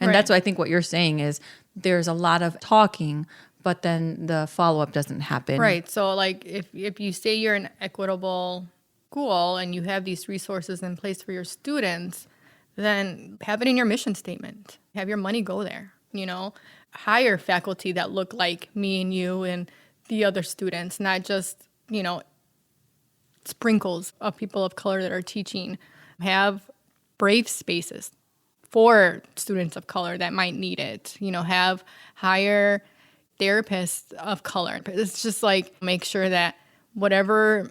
And that's what I think what you're saying is there's a lot of talking, but then the follow-up doesn't happen. Right. So like if you say you're an equitable school and you have these resources in place for your students, then have it in your mission statement. Have your money go there, you know. Hire faculty that look like me and you and the other students, not just, you know, sprinkles of people of color that are teaching. Have brave spaces for students of color that might need it. You know, hire therapists of color. It's just like make sure that whatever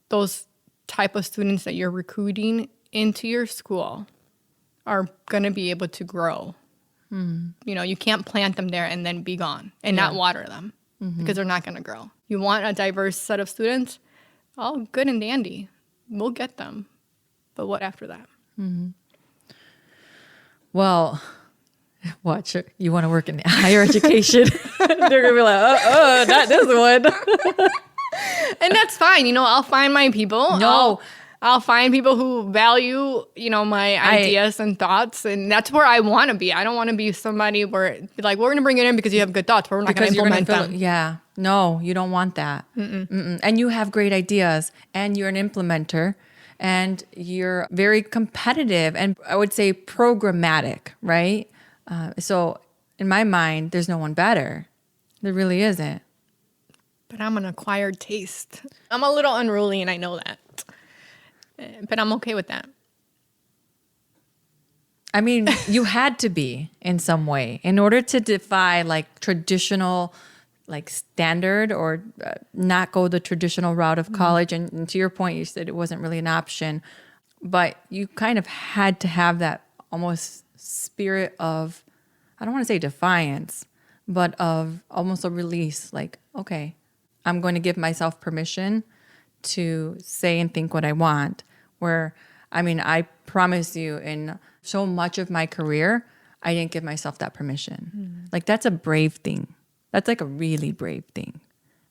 those type of students that you're recruiting into your school are going to be able to grow. You know, you can't plant them there and then be gone and not water them because they're not going to grow. You want a diverse set of students? All good and dandy. We'll get them. But what after that? Well, watch it. You want to work in higher education? They're going to be like, not this one. And that's fine. You know, I'll find my people. No. I'll find people who value, you know, my ideas and thoughts. And that's where I want to be. I don't want to be somebody where, like, we're going to bring it in because you have good thoughts, but we're not going to implement them. Yeah. No, you don't want that. And you have great ideas and you're an implementer and you're very competitive and I would say programmatic, right? So in my mind, there's no one better. There really isn't. But I'm an acquired taste. I'm a little unruly and I know that. But I'm okay with that. I mean, you had to be in some way in order to defy like traditional like standard or not go the traditional route of college. And to your point, you said it wasn't really an option, but you kind of had to have that almost spirit of, I don't want to say defiance, but of almost a release. Like, okay, I'm going to give myself permission to say and think what I want. Where, I mean, I promise you in so much of my career, I didn't give myself that permission. Like, that's a brave thing. That's like a really brave thing,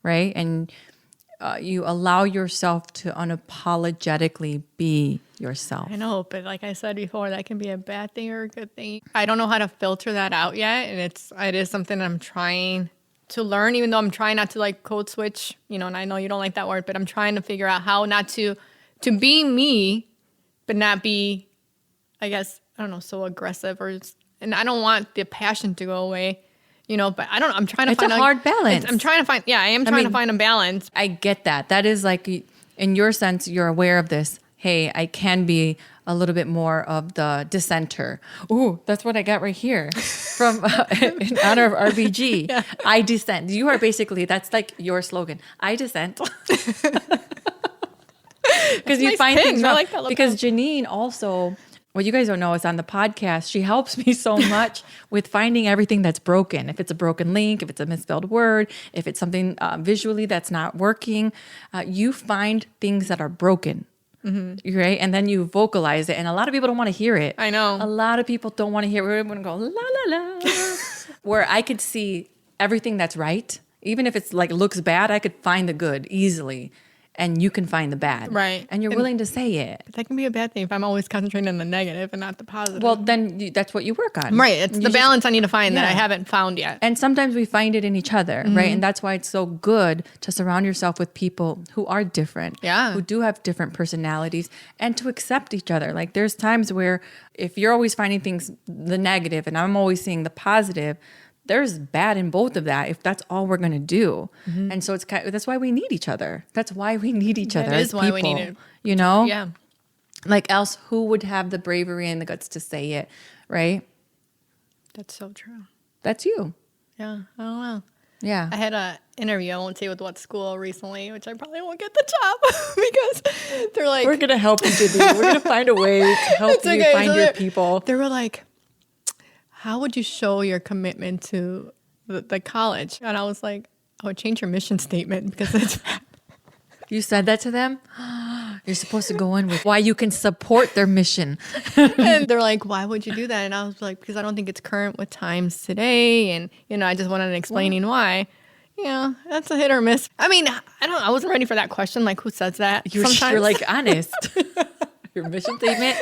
right? And you allow yourself to unapologetically be yourself. I know, but like I said before, that can be a bad thing or a good thing. I don't know how to filter that out yet. And it is something I'm trying to learn, even though I'm trying not to like code switch, you know, and I know you don't like that word, but I'm trying to figure out how not to be me, but not be, I guess, I don't know, so aggressive and I don't want the passion to go away, you know, but I don't know. I'm trying to find a hard balance. I'm trying to find, I am trying to find a balance. I get that. That is like, in your sense, you're aware of this. Hey, I can be a little bit more of the dissenter. Ooh, that's what I got right here from in honor of RBG. Yeah. I dissent. You are basically, that's like your slogan. I dissent. Because you nice find pin. things wrong. I like that. Because Janine also, what you guys don't know is on the podcast, she helps me so much with finding everything that's broken. If it's a broken link, if it's a misspelled word, if it's something visually that's not working, you find things that are broken. Right? And then you vocalize it. And a lot of people don't want to hear it. I know. A lot of people don't want to hear it. We're going to go, la, la, la. Where I could see everything that's right. Even if it's like looks bad, I could find the good easily. And you can find the bad. Right. And you're willing to say it. But that can be a bad thing if I'm always concentrating on the negative and not the positive. Well, then that's what you work on. Right. It's the balance I need to find that I haven't found yet. And sometimes we find it in each other, right? And that's why it's so good to surround yourself with people who are different. Yeah. Who do have different personalities and to accept each other. Like there's times where if you're always finding things, the negative, and I'm always seeing the positive, there's bad in both of that if that's all we're going to do. And so it's that's why we need each other. That's why we need each other. That is why we need it. You know? Yeah. Like else, who would have the bravery and the guts to say it, right? That's so true. That's you. Yeah. I don't know. Yeah. I had an interview, I won't say with what school recently, which I probably won't get the job because they're like... We're going to help you, Janine. We're going to find a way to help you find your people. They were like, how would you show your commitment to the college. And I was like, I would change your mission statement because it's bad. You said that to them? You're supposed to go in with why you can support their mission. And they're like, why would you do that? And I was like, because I don't think it's current with times today. And, I just wanted explaining why. Yeah, that's a hit or miss. I mean, I wasn't ready for that question. Like, who says that? You're like honest. Your mission statement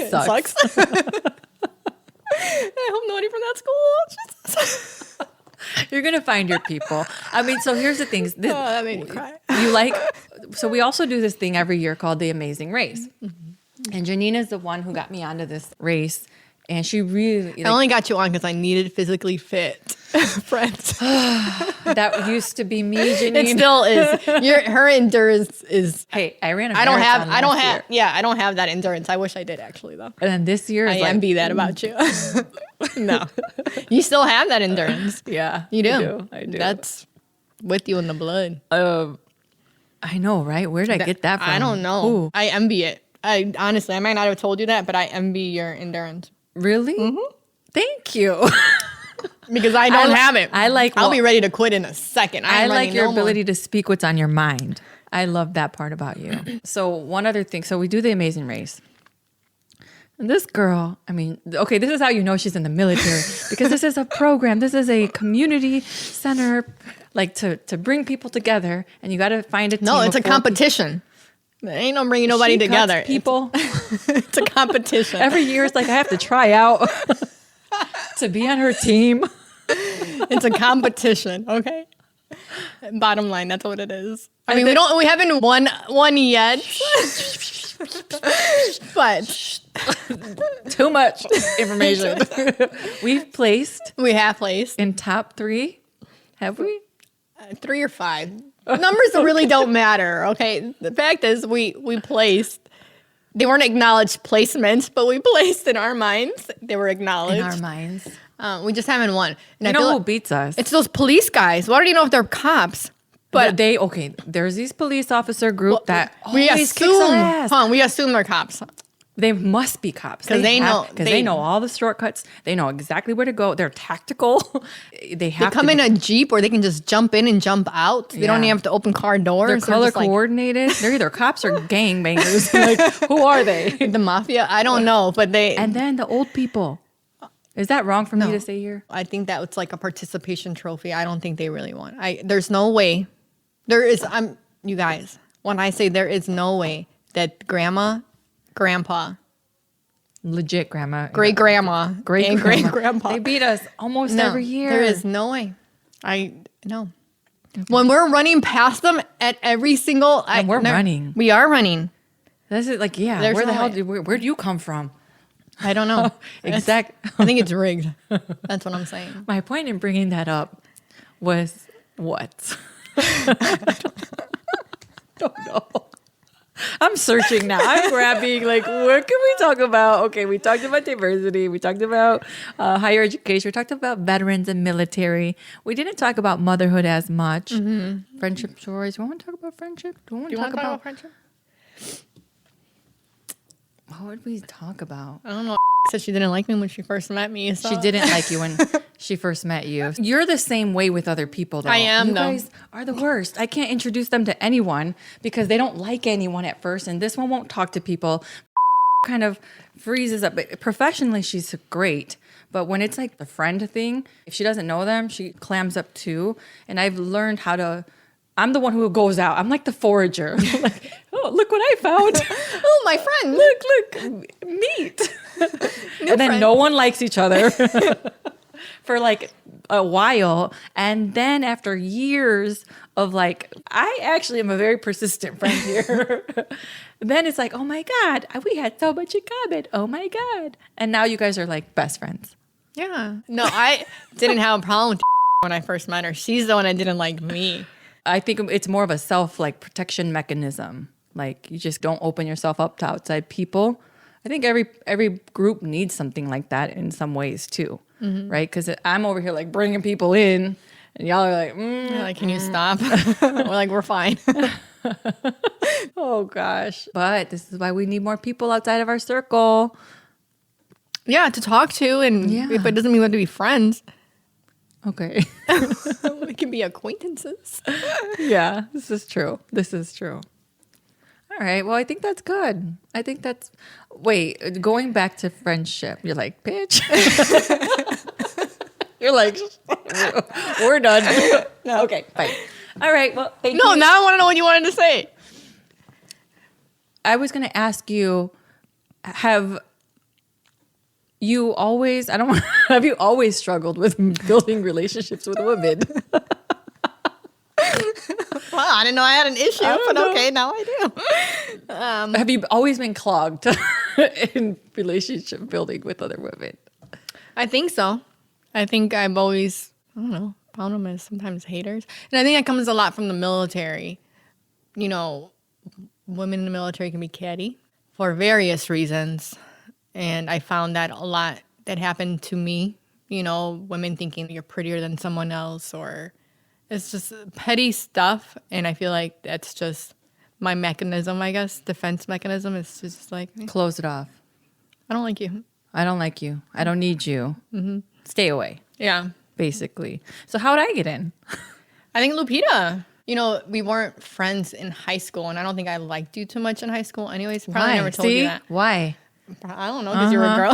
sucks. I hope nobody from that school. Jesus. You're going to find your people. I mean, so here's the thing. That made me cry. So we also do this thing every year called the Amazing Race. Mm-hmm. And Janine is the one who got me onto this race. And she really... I only got you on because I needed physically fit friends. That used to be me, Janine. It still is. Her endurance is... Hey, I ran a I don't have that endurance. I wish I did, actually, though. And then this year... I envy that about you. No. You still have that endurance. Yeah. You do. I do. That's with you in the blood. I know, right? Where did I get that from? I don't know. Ooh. I envy it. Honestly, I might not have told you that, but I envy your endurance. Really? Mm-hmm. Thank you. Because I don't have it. I'll be ready to quit in a second. I like your ability to speak what's on your mind. I love that part about you. So one other thing. So we do the Amazing Race. And this girl, I mean, okay, this is how you know she's in the military. Because this is a program. This is a community center, like to bring people together. And you got to find a team. No, it's a competition. There ain't no bringing nobody together. People. It's a competition. Every year it's like I have to try out to be on her team. It's a competition, okay? Bottom line, that's what it is. I mean, we haven't won yet. But too much information. We have placed in top 3. Have we? 3 or 5. Numbers really don't matter, okay? The fact is we placed. They weren't acknowledged placements, but we placed in our minds. They were acknowledged. In our minds. We just haven't won. And you know who beats us? It's those police guys. Why do you know if they're cops? But there's these police officer group that always kicks our ass. We assume they're cops. They must be cops because they know all the shortcuts. They know exactly where to go. They're tactical. They come in a Jeep, or they can just jump in and jump out. They don't even have to open car doors. They're color coordinated. They're either cops or gangbangers. Like, who are they? The mafia? I don't know, but they. And then the old people. Is that wrong for me to say here? I think that it's like a participation trophy. I don't think they really won. There's no way. There is. You guys. When I say there is no way that grandma, grandpa, legit grandma, great grandma, great grandpa, they beat us almost every year. There is no way. I know. Okay. When we're running past them at every single, running. We are running. This is like, yeah. Where the hell? Where do you come from? I don't know. Exactly. I think it's rigged. That's what I'm saying. My point in bringing that up was what? I don't know. I'm searching now. I'm grabbing, like, what can we talk about? Okay, we talked about diversity. We talked about higher education. We talked about veterans and military. We didn't talk about motherhood as much. Mm-hmm. Friendship stories. Do you want to talk about friendship? Do you want to talk about friendship? What would we talk about? I don't know. Said she didn't like me when she first met me. So. She didn't like you when she first met you. You're the same way with other people, though. I am, You guys are the worst. I can't introduce them to anyone because they don't like anyone at first, and this one won't talk to people. Kind of freezes up. But professionally, she's great. But when it's like the friend thing, if she doesn't know them, she clams up too. And I've learned how to... I'm the one who goes out. I'm like the forager. Like, oh, look what I found. Oh, my friend. Look, meat. And then no one likes each other for like a while. And then after years of like, I actually am a very persistent friend here. Then it's like, oh my God, we had so much in common. Oh my God. And now you guys are like best friends. Yeah. No, I didn't have a problem with when I first met her. She's the one that didn't like me. I think it's more of a protection mechanism. Like you just don't open yourself up to outside people. I think every group needs something like that in some ways too, right? Because I'm over here like bringing people in, and y'all are like, can you stop? We're like, we're fine. Oh gosh! But this is why we need more people outside of our circle. Yeah, to talk to, and if it doesn't mean we have to be friends. Okay. We can be acquaintances. Yeah, this is true. This is true. All right. Well, I think that's good. I think that's. Wait, going back to friendship, you're like, bitch. You're like, we're done. No. Okay, fine. All right. Well, thank you. No, now I want to know what you wanted to say. I was going to ask you, have you always struggled with building relationships with women? Well, I didn't know I had an issue, but okay, now I do. Have you always been clogged in relationship building with other women? I think so. I think I've always, I don't know, found them as sometimes haters. And I think that comes a lot from the military. You know, women in the military can be catty for various reasons. And I found that a lot that happened to me. You know, women thinking you're prettier than someone else, or it's just petty stuff. And I feel like that's just my mechanism, I guess, defense mechanism. It's just like, Close it off. I don't like you. I don't like you. I don't need you. Mm-hmm. Stay away, Yeah. basically. So how'd I get in? I think Lupita. You know, we weren't friends in high school, and I don't think I liked you too much in high school anyways. Probably Why? never told you that. Why? I don't know, because you were a girl.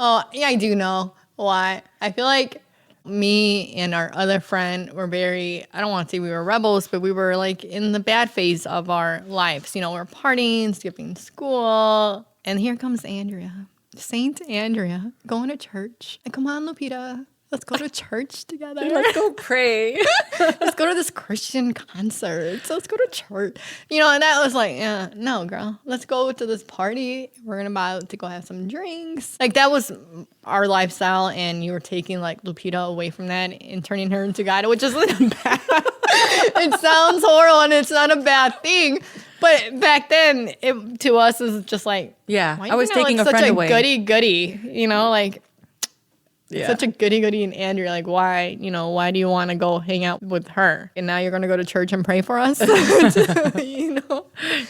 Oh, yeah, I do know why. I feel like me and our other friend were very, I don't want to say we were rebels, but we were like in the bad phase of our lives. You know, we're partying, skipping school, and here comes Andrea. Saint Andrea, going to church. And come on, Lupita, let's go to church together. Let's go pray. Let's go to this Christian concert. So let's go to church. You know, and that was like, no, girl, let's go to this party. We're about to go have some drinks. Like, that was our lifestyle, and you were taking like Lupita away from that and turning her into God, which isn't bad. It sounds horrible, and it's not a bad thing. But back then, it to us is just like, Yeah, why I was you know, taking like a friend such away. Goody, you know, like. Yeah. Such a goody in Andrew. Like, why do you want to go hang out with her? And now you're going to go to church and pray for us? You know?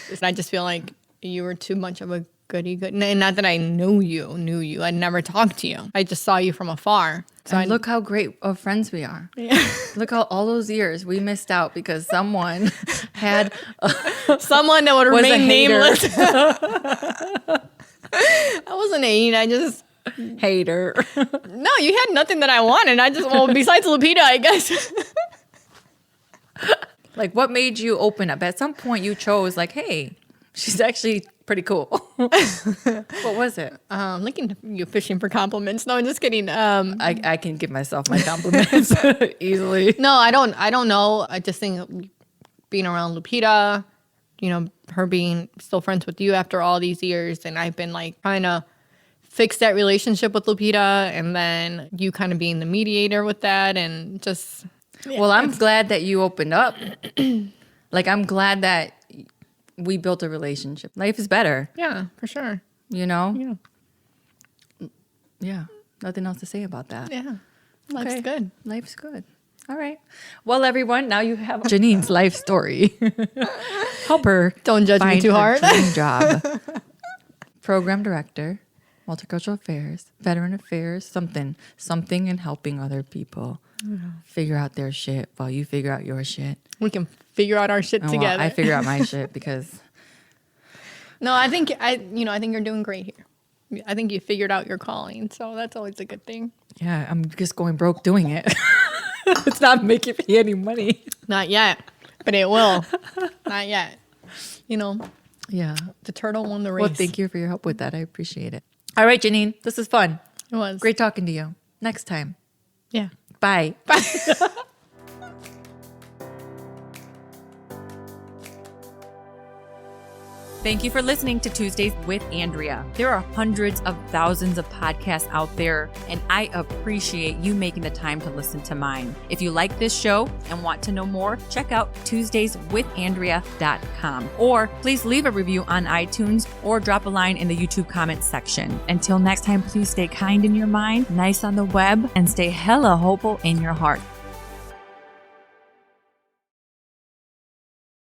And I just feel like you were too much of a goody. And not that I knew you. I'd never talked to you. I just saw you from afar. So And look how great of friends we are. Yeah. Look how all those years we missed out because someone had Someone that would was a remain hater. nameless. I wasn't hating. I just... hater. No, you had nothing that I wanted. I just, besides Lupita, I guess. Like, what made you open up? At some point, you chose, like, hey, she's actually pretty cool. What was it? Looking you fishing for compliments. No, I'm just kidding. I can give myself my compliments easily. No, I don't know. I just think being around Lupita, you know, her being still friends with you after all these years, and I've been like trying to fix that relationship with Lupita, and then you kind of being the mediator with that, and just... Yeah. Well, I'm glad that you opened up. Like, I'm glad that we built a relationship. Life is better. Yeah, for sure. You know? Yeah. Yeah. Nothing else to say about that. Yeah. Life's Okay. good. Life's good. All right. Well, everyone, now you have Janine's life story. Help her. Don't judge me find too her hard. dream job. Program director, multicultural affairs, veteran affairs, something in helping other people figure out their shit while you figure out your shit. We can figure out our shit And together. while I figure out my shit because No, I think you're doing great here. I think you figured out your calling, so that's always a good thing. yeah, I'm just going broke doing it. It's not making me any money. Not yet, but it will. Not yet. You know, Yeah. the turtle won the race. Well, thank you for your help with that. I appreciate it. All right, Janine, this is fun. It was Great talking to you. Next time. Yeah. Bye. Thank you for listening to Tuesdays with Andrea. There are hundreds of thousands of podcasts out there, and I appreciate you making the time to listen to mine. If you like this show and want to know more, check out TuesdaysWithAndrea.com, or please leave a review on iTunes or drop a line in the YouTube comments section. Until next time, please stay kind in your mind, nice on the web, and stay hella hopeful in your heart.